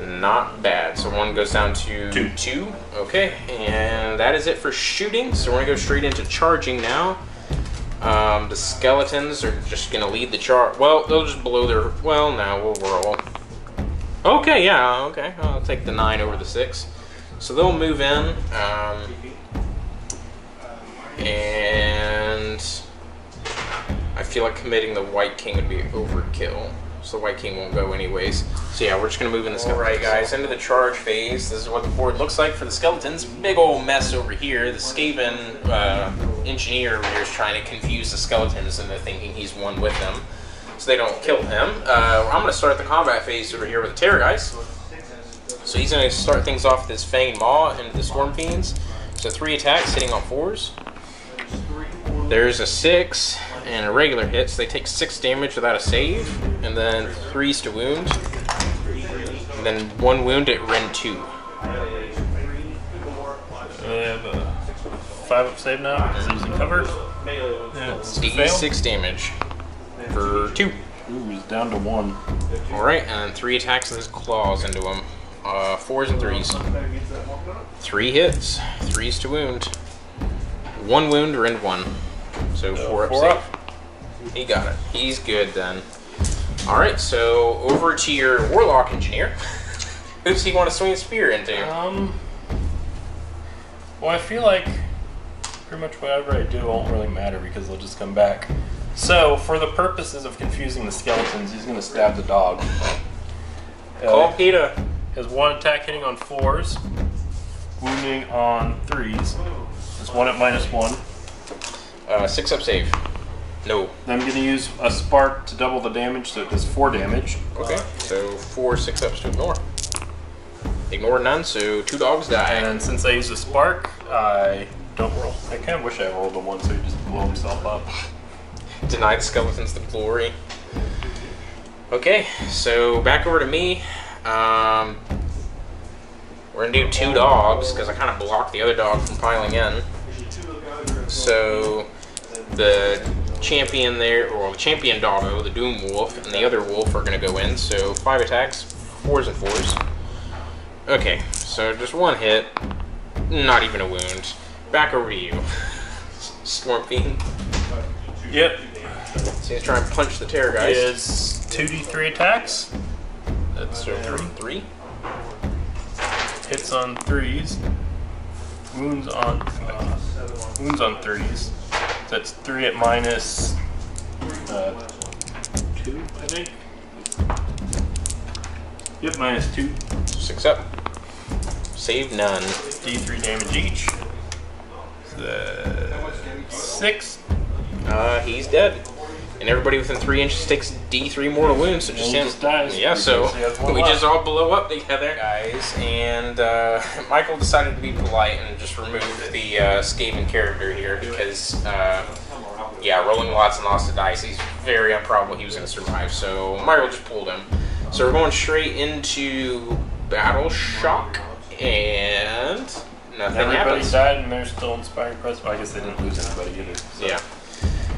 Not bad. So 1 goes down to 2. Okay, and that is it for shooting. So we're going to go straight into charging now. The skeletons are just going to lead the charge. Well, they'll just blow their... Well, no, we'll roll. Okay, yeah, okay. I'll take the 9 over the 6. So they'll move in. And I feel like committing the White King would be overkill. So the White King won't go anyways. So yeah, we're just going to move in the skeletons. Alright guys, into the charge phase. This is what the board looks like for the skeletons. Big old mess over here. The Skaven engineer over here is trying to confuse the skeletons into thinking he's one with them, so they don't kill him. I'm going to start the combat phase over here with the Terrorgeist. So he's going to start things off with his Fanged Maw into the Storm Fiends. So 3 attacks hitting on 4s. There's a 6 and a regular hit, so they take 6 damage without a save, and then 3s to wound, and then 1 wound at Ren 2. They have a 5 up save now. Is he covered? Yeah, it's 86 damage for 2. Ooh, he's down to 1. Alright, and 3 attacks with his claws into him. 4s and 3s. 3 hits, 3s to wound. 1 wound, Rend 1. So 4 up save. He got it. He's good then. Alright, so over to your Warlock Engineer. Who's he want to swing a spear into? Well, I feel like pretty much whatever I do won't really matter because they'll just come back. So, for the purposes of confusing the skeletons, he's going to stab the dog. Call Peter. Has 1 attack hitting on 4s, wounding on 3s. There's 1 at -1. 6-up save. No. Then I'm going to use a spark to double the damage, so it does 4 damage. Okay, so 4 6-ups to ignore. Ignore none, so 2 dogs die. And since I use a spark, I don't roll. I kind of wish I rolled a 1 so he just blew himself up. Denied skeletons the glory. Okay, so back over to me. We're gonna do 2 dogs because I kind of blocked the other dog from piling in. So the champion there, or the champion doggo, the Doom Wolf, and the other wolf are gonna go in. So 5 attacks, 4s and 4s. Okay, so just 1 hit, not even a wound. Back over to you, Storm Fiend. Yep. So he's trying to punch the terror guys. Is 2d3 attacks. That's 3. Hits on 3s. Wounds on 3s. That's 3 at -2, I think. Yep, -2. 6 up. Save none. D3 damage each. So 6. He's dead. And everybody within 3 inches takes D3 mortal wounds, so just And he him. just dies. Yeah, so Because he has 1 we left. just all blow up together, guys. And Michael decided to be polite and just remove the Skaven character here because, yeah, rolling lots and lots of dice, he's very improbable he was going to survive. So Michael just pulled him. So we're going straight into Battle Shock, and nothing Everybody happens. died and they're still inspiring presence. Well, I guess they didn't lose anybody either. So. Yeah.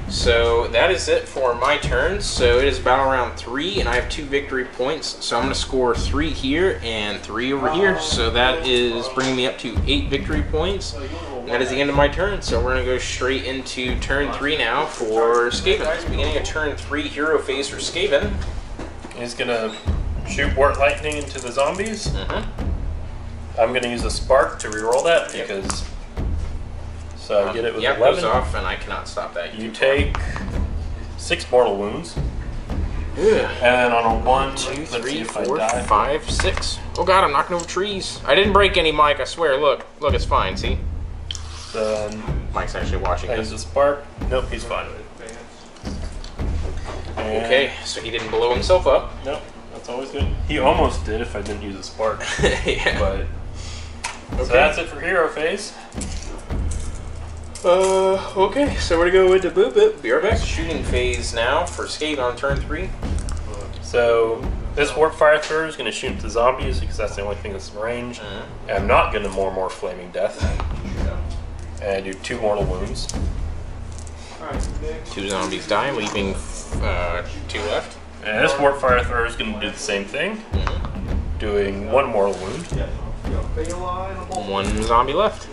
So that is it for my turn. So it is battle round 3, and I have 2 victory points. So I'm going to score 3 here and 3 over here. So that is bringing me up to 8 victory points. And that is the end of my turn. So we're going to go straight into turn 3 now for Skaven. Beginning of turn 3, hero phase for Skaven. He's gonna shoot Wart Lightning into the zombies. Mm-hmm. I'm gonna use a spark to reroll that because. So I get it with Yep, 11. goes off, and I cannot stop that. You take 6 mortal wounds. Ugh. And then on a 1, 2, 2, 3, 3, 4, 4, 5. 5, 6. Oh god, I'm knocking over trees. I didn't break any, Mike, I swear. Look, it's fine, see? Then Mike's actually watching I this. use a spark. Nope, he's fine. And Okay, so he didn't blow himself up. Nope, that's always good. He almost did if I didn't use a spark. Yeah. But Okay. so that's it for hero phase. Okay, so we're gonna go into boop it. Be right back. Shooting phase now for Skate on turn 3. So this warp fire thrower is going to shoot the zombies because that's the only thing that's in range. And I'm not going to more flaming death. And I do 2 mortal wounds. 2 zombies die, leaving 2 left. And this warp fire thrower is going to do the same thing, doing 1 mortal wound. 1 zombie left.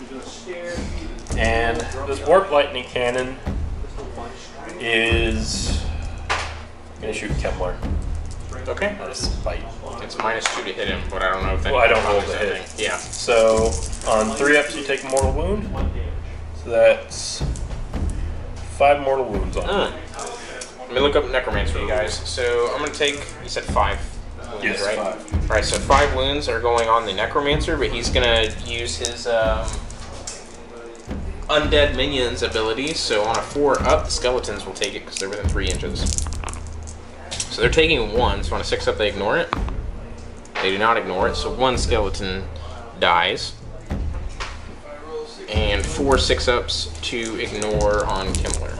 And this warp lightning cannon is going to shoot Kemlar. Okay. Out of spite. It's -2 to hit him, but I don't know if that. Well, I don't roll to hit. Yeah. So on 3 ups, you take a mortal wound. So that's 5 mortal wounds on him. Let me look up Necromancer, you guys. So I'm gonna take. You said 5 wounds, Yes, right? 5. All right. So 5 wounds are going on the Necromancer, but he's gonna use his undead minions ability. So on a 4 up, the skeletons will take it because they're within 3 inches. So they're taking 1. So on a 6 up, they ignore it. They do not ignore it. So 1 skeleton dies. And 4 6-ups to ignore on Kimmler.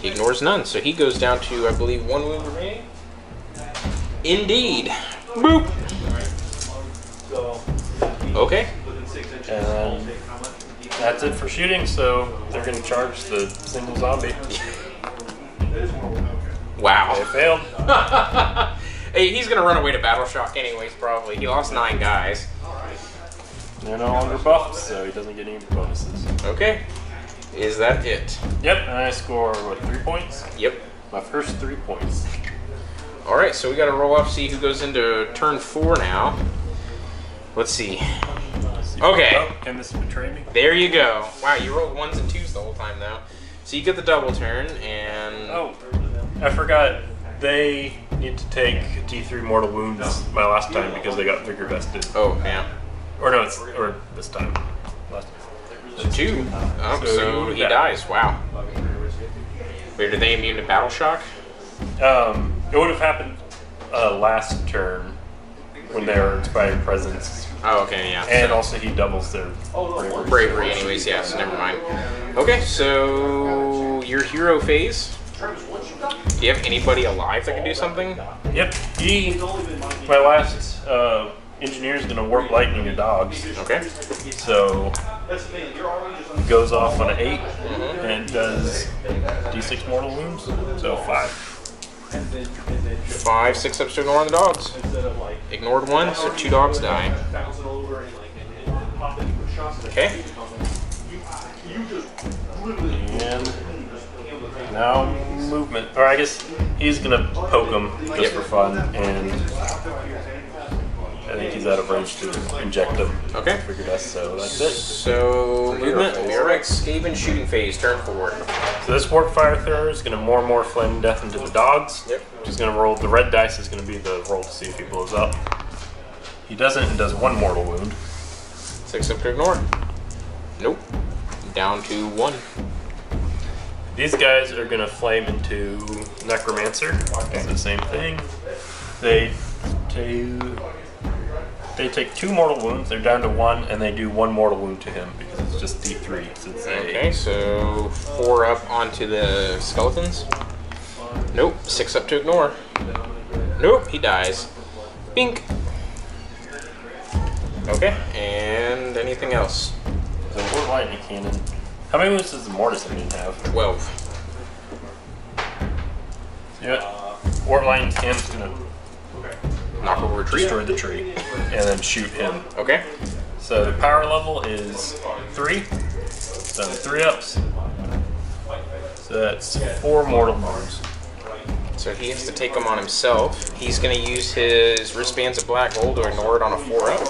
He ignores none, so he goes down to, I believe, 1 wound remaining. Indeed. Boop. Okay. And that's it for shooting, so they're going to charge the single zombie. Wow. They failed. Hey, he's gonna run away to Battle Shock anyways, probably. He lost 9 guys. They're no longer buffed, so he doesn't get any bonuses. Okay. Is that it? Yep, and I score, what, 3 points? Yep. My first 3 points. Alright, so we gotta roll off, see who goes into turn 4 now. Let's see. Okay. Oh, can this betray me? There you go. Wow, you rolled 1s and 2s the whole time though. So you get the double turn and... Oh, I forgot. They need to take D3 mortal wounds my last time because they got vigor vested. Oh, yeah. Or no, or this time. Last time. 2. Oh, so he dies. Wow. Wait, are they immune to battle shock? It would have happened last turn when they were inspired presence. Oh, okay, yeah. And also he doubles their bravery anyways, yeah, so never mind. Okay, so your hero phase. Do you have anybody alive that can do something? Yep. My last engineer is going to warp lightning to dogs. Okay. So he goes off on an 8 and does D6 mortal wounds. So 5. 5, 6 ups to ignore on the dogs. Ignored 1, so 2 dogs die. Okay. And now movement. Or I guess he's gonna poke him just for fun, and I think he's out of range to inject him. Okay. Figured us, so that's it. So movement. Alright, Skaven shooting phase, turn 4. So this warp fire thrower is gonna more and more flame death into the dogs. Yep. Just gonna roll. The red dice is gonna be the roll to see if he blows up. He doesn't and does 1 mortal wound. 6 up to ignore. Nope. Down to 1. These guys are gonna flame into Necromancer. It's the same thing. They take 2 mortal wounds. They're down to 1, and they do 1 mortal wound to him because it's just D3. Since Okay, so 4 up onto the skeletons. Nope. 6 up to ignore. Nope. He dies. Bink. Okay, and anything else? The War Lightning Cannon. How many wounds does the Mortis Engine have? 12. Yeah. War Lightning Cannon's gonna Knock over a tree. destroy the tree and then shoot him. Okay. So the power level is 3. So 3 ups. So that's 4 mortal wounds. So he has to take them on himself. He's going to use his wristbands of black gold to ignore it on a 4 up.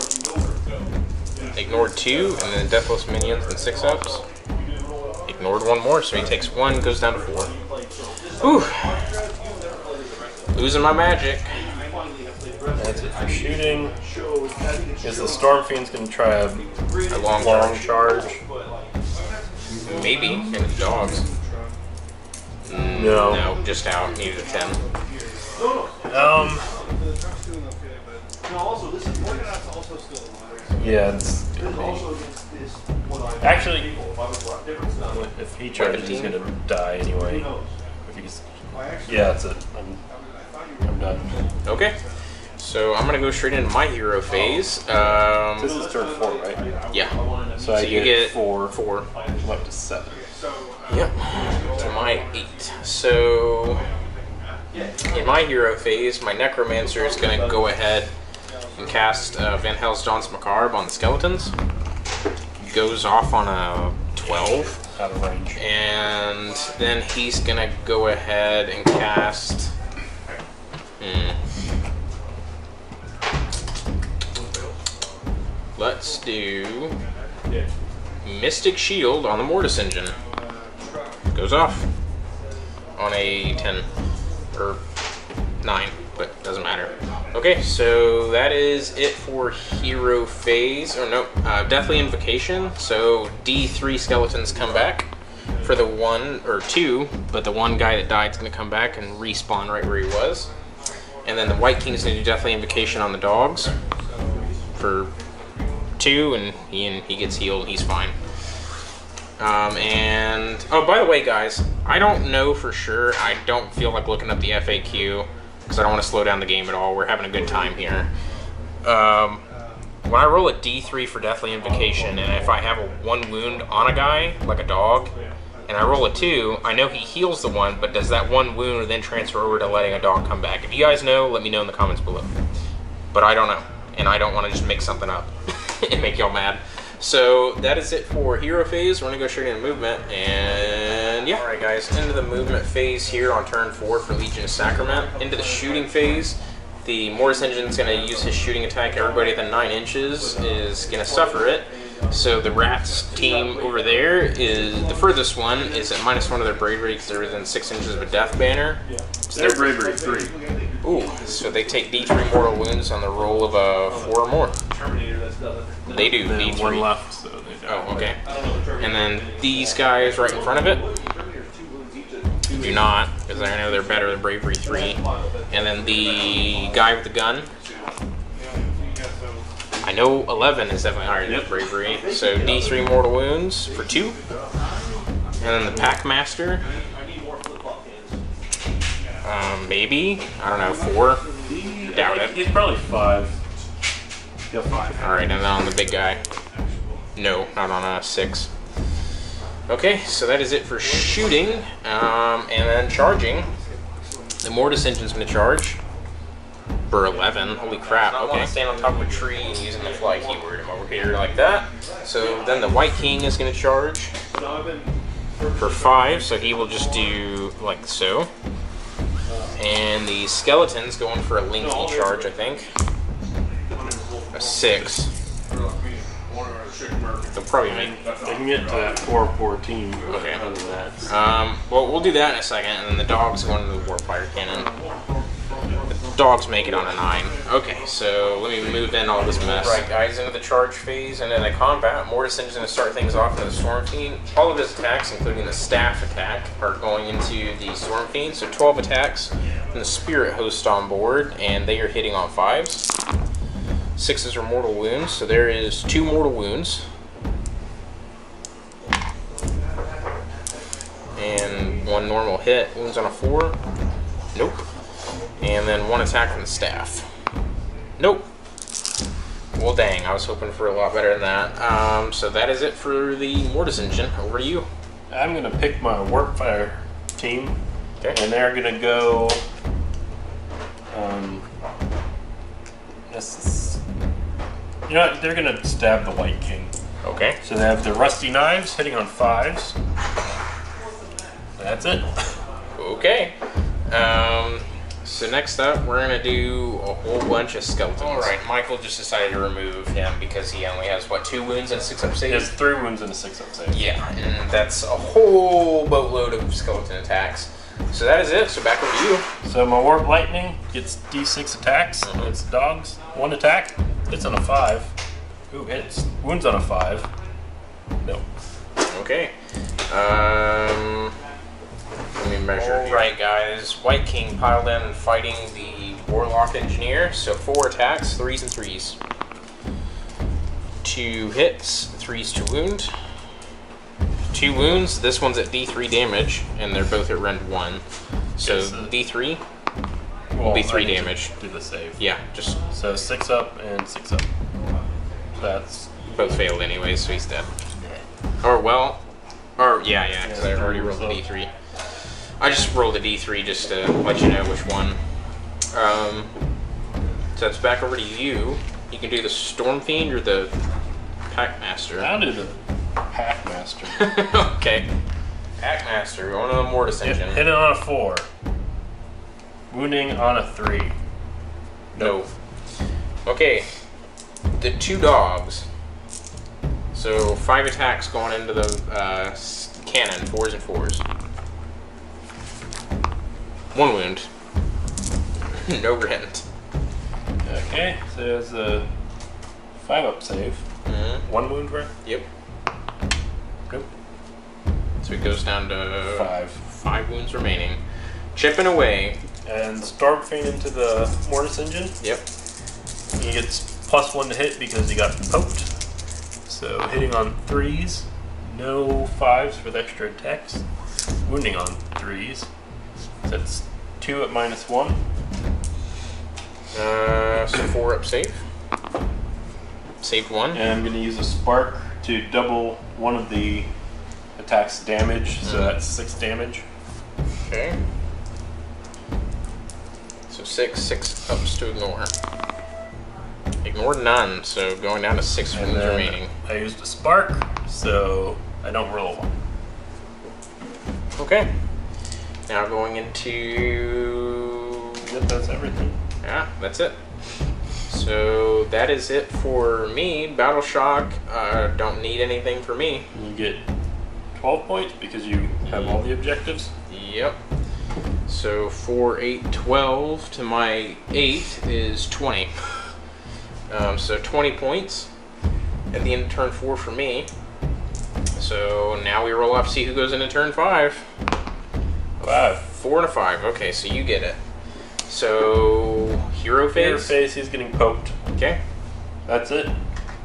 Ignored 2, and then deathless minions and 6 ups. Ignored 1 more, so he takes 1, goes down to 4. Whew. Losing my magic. That's it for shooting. Is the Storm Fiend's going to try a long charge? Maybe. And the dogs. No. No, just out. Needed a 10. Yeah, it's gonna be. Actually, if he charges, he's gonna die anyway. If he's, yeah, that's it. I'm done. Okay. So I'm gonna go straight into my hero phase. This is turn 4, right? Yeah. So I you get 4. 4. I'm up to 7. Yep. To my 8. So in my hero phase, my Necromancer is going to go ahead and cast Van Hell's Dawn's Macabre on the skeletons. Goes off on a 12. Out of range. And then he's going to go ahead and cast... Let's do Mystic Shield on the Mortis Engine. Goes off on a 10 or 9, but doesn't matter. Okay, so that is it for hero phase. Or no, Deathly Invocation. So D3 skeletons come back for the 1 or 2, but the 1 guy that died is going to come back and respawn right where he was. And then the White King's going to do Deathly Invocation on the dogs for 2, and he gets healed. He's fine. And oh, by the way, guys, I don't know for sure. I don't feel like looking up the FAQ because I don't want to slow down the game at all. We're having a good time here. When I roll a D3 for Deathly Invocation, and if I have a 1 wound on a guy, like a dog, and I roll a 2, I know he heals the 1, but does that 1 wound then transfer over to letting a dog come back? If you guys know, let me know in the comments below. But I don't know, and I don't want to just make something up and make y'all mad. So that is it for hero phase. We're gonna go straight into movement, and yeah. All right, guys, into the movement phase here on turn 4 for Legion of Sacrament. Into the shooting phase. The Mortis Engine is going to use his shooting attack. Everybody within 9 inches is going to suffer it. So the Rats team over there is the furthest one is at -1 of their bravery because they're within 6 inches of a death banner. So their bravery 3. Ooh, so they take D3 mortal wounds on the roll of a 4 or more. They do Then D3. 1 left, so they die. Oh, okay. And then these guys right in front of it do not, because I know they're better than bravery 3. And then the guy with the gun, I know 11 is definitely higher than bravery. So D3 mortal wounds for 2. And then the Pack Master, maybe, I don't know, 4. Doubt it. He's probably 5. Yeah, 5. All right, and then on the big guy, no, not on a 6. Okay, so that is it for shooting, and then charging. The Mortis Engine's going to charge for 11. Holy crap! Okay. I want to stand on top of a tree and using the fly keyword. I'm over here like that. So then the White King is going to charge for 5. So he will just do like so. And the Skeleton's going for a lengthy charge, I think. A 6. They'll probably make. They can get to that 4-14. Okay. Other than that. Well, we'll do that in a second, and then the dog's going to the Warfire Cannon. The dogs make it on a 9. Okay, so let me move in all this mess. Right, guys, into the charge phase, and then the combat. Mortis Engine's going to start things off in the Storm Fiend. All of his attacks, including the staff attack, are going into the Storm Fiend. So 12 attacks, and the Spirit Host on board, and they are hitting on 5s. 6s are mortal wounds, so there is 2 mortal wounds. And 1 normal hit. Wounds on a 4. Nope. And then 1 attack from the staff. Nope. Well, dang. I was hoping for a lot better than that. So that is it for the Mortis Engine. Over to you. I'm going to pick my Warpfire team. Okay. And they're going to go... you know what? They're going to stab the White King. Okay. So they have the Rusty Knives hitting on 5s. That's it. Okay. So next up, we're going to do a whole bunch of skeletons. Alright, Michael just decided to remove him because he only has, what, 2 wounds and a 6-up save? He has 3 wounds and a 6-up save. Yeah, and that's a whole boatload of skeleton attacks. So that is it, so back over to you. So my Warp Lightning gets D6 attacks. It's dogs. 1 attack. Hits on a 5. Ooh, hits. Wounds on a 5. No. Okay. Let me measure. Alright, guys. White King piled in and fighting the Warlock Engineer. So 4 attacks, 3s and 3s. 2 hits, 3s to wound. 2 wounds. This one's at D3 damage, and they're both at rend 1. So Yes, D3 will be 3 damage. Do the save. Yeah, just So 6 up and 6 up. That's both failed anyway, so he's dead. Or well, or yeah, because I already rolled a D3. I just rolled a D3 just to let you know which one. So it's back over to you. You can do the Storm Fiend or the Pack Master. I'll do the Pack Master. Okay. Pack Master, going on the Mortis Engine. Hit it on a 4. Wounding on a 3. No. Okay. The 2 dogs. So 5 attacks going into the cannon, 4s and 4s. 1 wound. No rend. Okay, so there's a 5-up save. 1 wound worth? Yep. Good. So it goes down to 5. 5 wounds remaining. Chipping away. And Storm Fiend into the Mortis Engine. Yep. He gets +1 to hit because he got poked. So hitting on 3s. No 5s for the extra attacks. Wounding on 3s. So that's 2 at -1. So 4-up save. Saved 1. And I'm going to use a spark to double one of the attack's damage. So that's 6 damage. Okay. So 6 ups to ignore. Ignore none, so going down to 6 wounds remaining. I used a spark, so I don't roll a 1. Okay. Now going into... Yep, that's everything. Yeah, that's it. So that is it for me. Battle Shock, don't need anything for me. You get 12 points because you have all the objectives. Yep. So 4, 8, 12 to my 8 is 20. So 20 points at the end of turn 4 for me. So now we roll up, see who goes into turn 5. 5. 4 and a 5. Okay, so you get it. So hero phase. Hero phase, he's getting poked. Okay. That's it.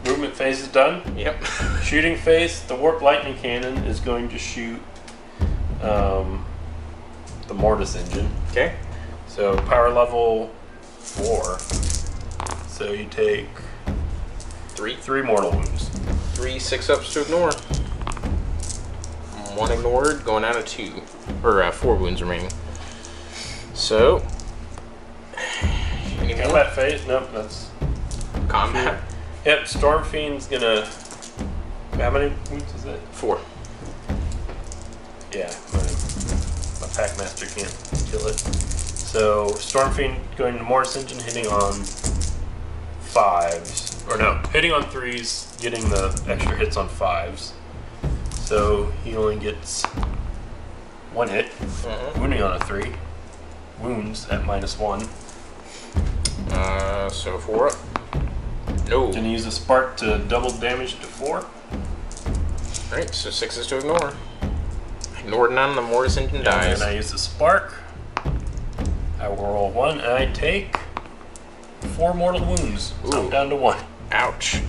Movement phase is done. Yep. Shooting phase, the warp lightning cannon is going to shoot the mortis engine. Okay. So power level 4. So you take 3 mortal wounds. 3 6-ups to ignore. 1 ignored, going out of 2. Or 4 wounds remaining. So, any more? Combat phase? Nope, that's Combat. Yep, Stormfiend's gonna. How many wounds is it? 4. Yeah, my Packmaster can't kill it. So Stormfiend going to Mortis Engine, hitting on 5s, or no, hitting on 3s, getting the extra hits on 5s. So he only gets 1 hit, wounding on a 3, wounds at -1. So 4 up. No. Gonna use a spark to double damage to 4. Alright, so 6 is to ignore. Ignored none, the Mortis Engine dies. And I use the spark. I will roll 1, and I take 4 mortal wounds. So I'm down to 1. Ouch.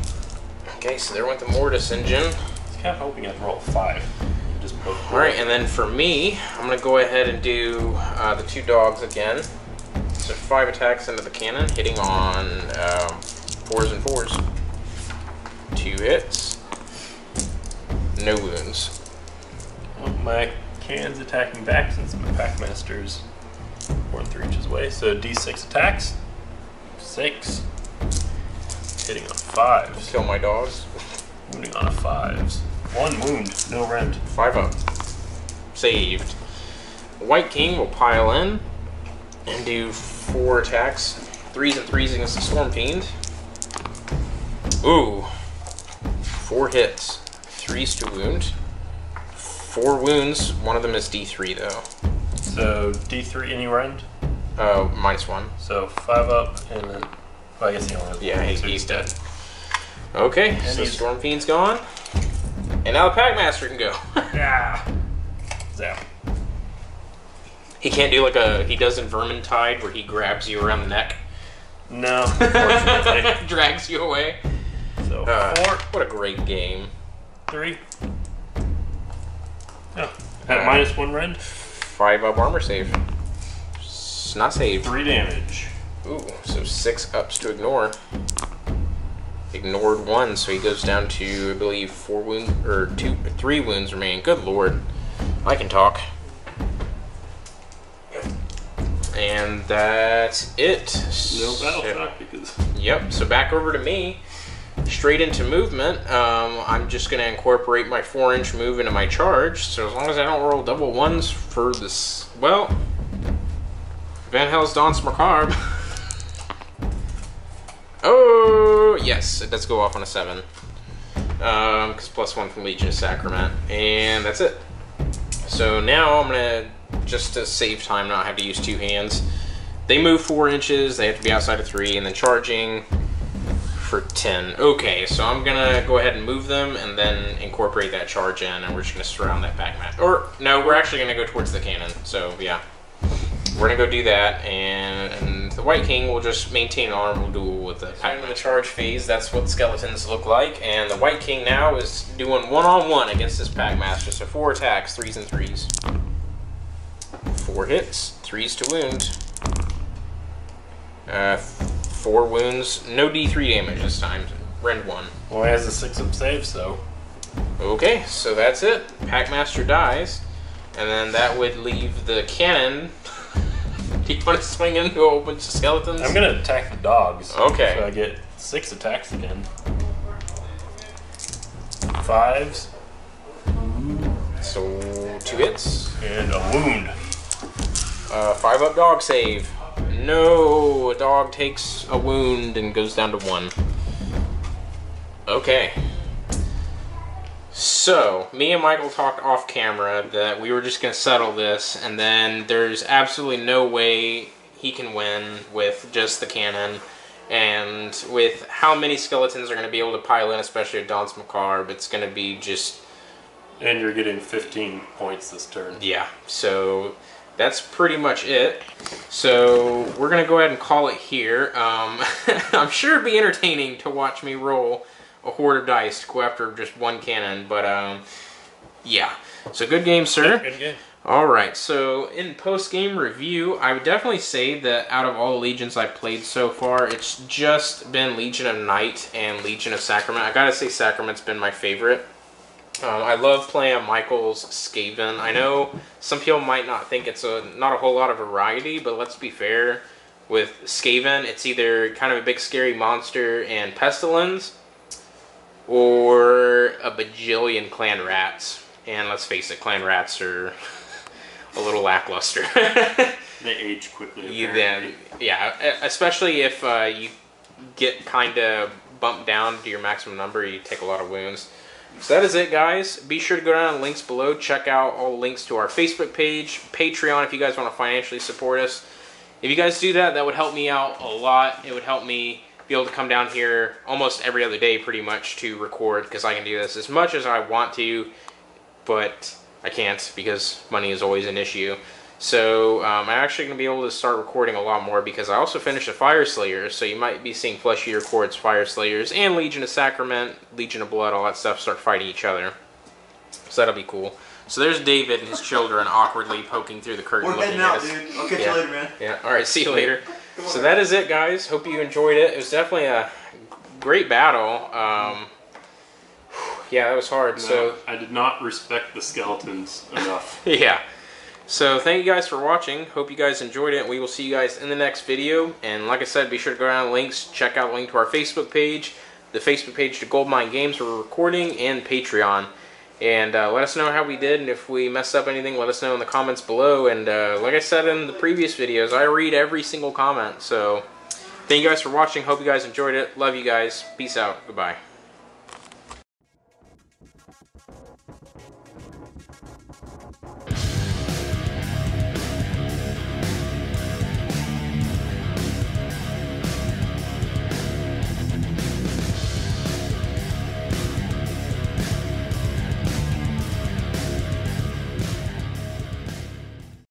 Okay, so there went the Mortis Engine. I was kind of hoping I'd roll 5. Just poke. Alright, and then for me, I'm going to go ahead and do the 2 dogs again. So 5 attacks into the cannon, hitting on 4s and 4s. 2 hits. No wounds. Well, my cannon's attacking back since my Packmaster's more than 3 inches away. So D6 attacks. 6. Hitting on 5s. Kill my dogs. Wounding on a 5s. 1 wound, no rend. 5 up. Saved. White King will pile in and do 4 attacks. 3s and 3s against the Storm Fiend. Ooh. 4 hits. 3s to wound. 4 wounds. One of them is D3 though. So D3 any rend? -1. So 5 up and then. Well, I guess he only has 1. Yeah, so he's dead. Okay, And so he's- Storm Fiend's gone. And now the Packmaster can go. Ah! Zap. He can't do like he does in Vermintide where he grabs you around the neck. No, unfortunately. Drags you away. So 4, What a great game. 3. Oh, at -1 rend. 5 up armor save. Not saved. 3 damage. Ooh, so 6 ups to ignore. Ignored 1, so he goes down to, I believe, 4 wounds, or 3 wounds remaining. Good lord. I can talk. And that's it. No battle So- shock because. Yep, so back over to me. Straight into movement. I'm just going to incorporate my 4-inch move into my charge. So as long as I don't roll double 1s for this, well, Van Hell's Danse Macabre. Oh, yes, it does go off on a 7. Because +1 from Legion of Sacrament. And that's it. So now I'm going to, just to save time, not have to use 2 hands. They move 4 inches, they have to be outside of 3, and then charging for 10. Okay, so I'm gonna go ahead and move them and then incorporate that charge in, and we're just gonna surround that back mat. Or, no, we're actually gonna go towards the cannon, so yeah. We're gonna go do that, and the White King will just maintain an honorable duel with the pack. In the charge phase, that's what skeletons look like, and the White King now is doing one-on-one against this Packmaster, so 4 attacks, 3s and 3s. 4 hits, 3s to wound. 4 wounds, no D3 damage this time, rend 1. Well, he has a 6-up save, so. Okay, so that's it. Packmaster dies, and then that would leave the cannon. Do you want to swing into a whole bunch of skeletons? I'm gonna attack the dogs. Okay. So I get 6 attacks again. 5s. So 2 hits. And a wound. 5 up dog save. No, a dog takes a wound and goes down to 1. Okay. So, me and Michael talked off camera that we were just going to settle this, and then there's absolutely no way he can win with just the cannon. And with how many skeletons are going to be able to pile in, especially at Dawn's Macabre, it's going to be just... And you're getting 15 points this turn. Yeah, so that's pretty much it. So we're going to go ahead and call it here. I'm sure it'd be entertaining to watch me roll a horde of dice to go after just one cannon, but yeah. So good game, sir. Good game. Alright, so in post-game review, I would definitely say that out of all the Legions I've played so far, it's just been Legion of Night and Legion of Sacrament. I gotta say Sacrament's been my favorite. I love playing Michael's Skaven. I know some people might not think it's not a whole lot of variety, but let's be fair. With Skaven, it's either kind of a big scary monster and Pestilence, or a bajillion clan rats. And let's face it, clan rats are a little lackluster. They age quickly. Yeah, especially if you get kind of bumped down to your maximum number, you take a lot of wounds. So that is it, guys. Be sure to go down to the links below. Check out all the links to our Facebook page, Patreon if you guys want to financially support us. If you guys do that, that would help me out a lot. It would help me be able to come down here almost every other day pretty much to record, because I can do this as much as I want to, but I can't because money is always an issue. So I'm actually going to be able to start recording a lot more because I also finished the Fire Slayers, so you might be seeing Fleshy records Fire Slayers and Legion of Sacrament, Legion of Blood, all that stuff start fighting each other. So that'll be cool. So there's David and his children awkwardly poking through the curtain. We're heading out, dude. I'll catch you later, man. Yeah, alright, see you later. So that is it, guys. Hope you enjoyed it. It was definitely a great battle. Yeah, that was hard. No, so I did not respect the skeletons enough. yeah. So thank you guys for watching. Hope you guys enjoyed it. We will see you guys in the next video. And like I said, be sure to go down the links. Check out the link to our Facebook page, the Facebook page to Goldmine Games we're recording, and Patreon. And let us know how we did, and if we messed up anything, let us know in the comments below. And like I said in the previous videos, I read every single comment. So thank you guys for watching. Hope you guys enjoyed it. Love you guys. Peace out. Goodbye.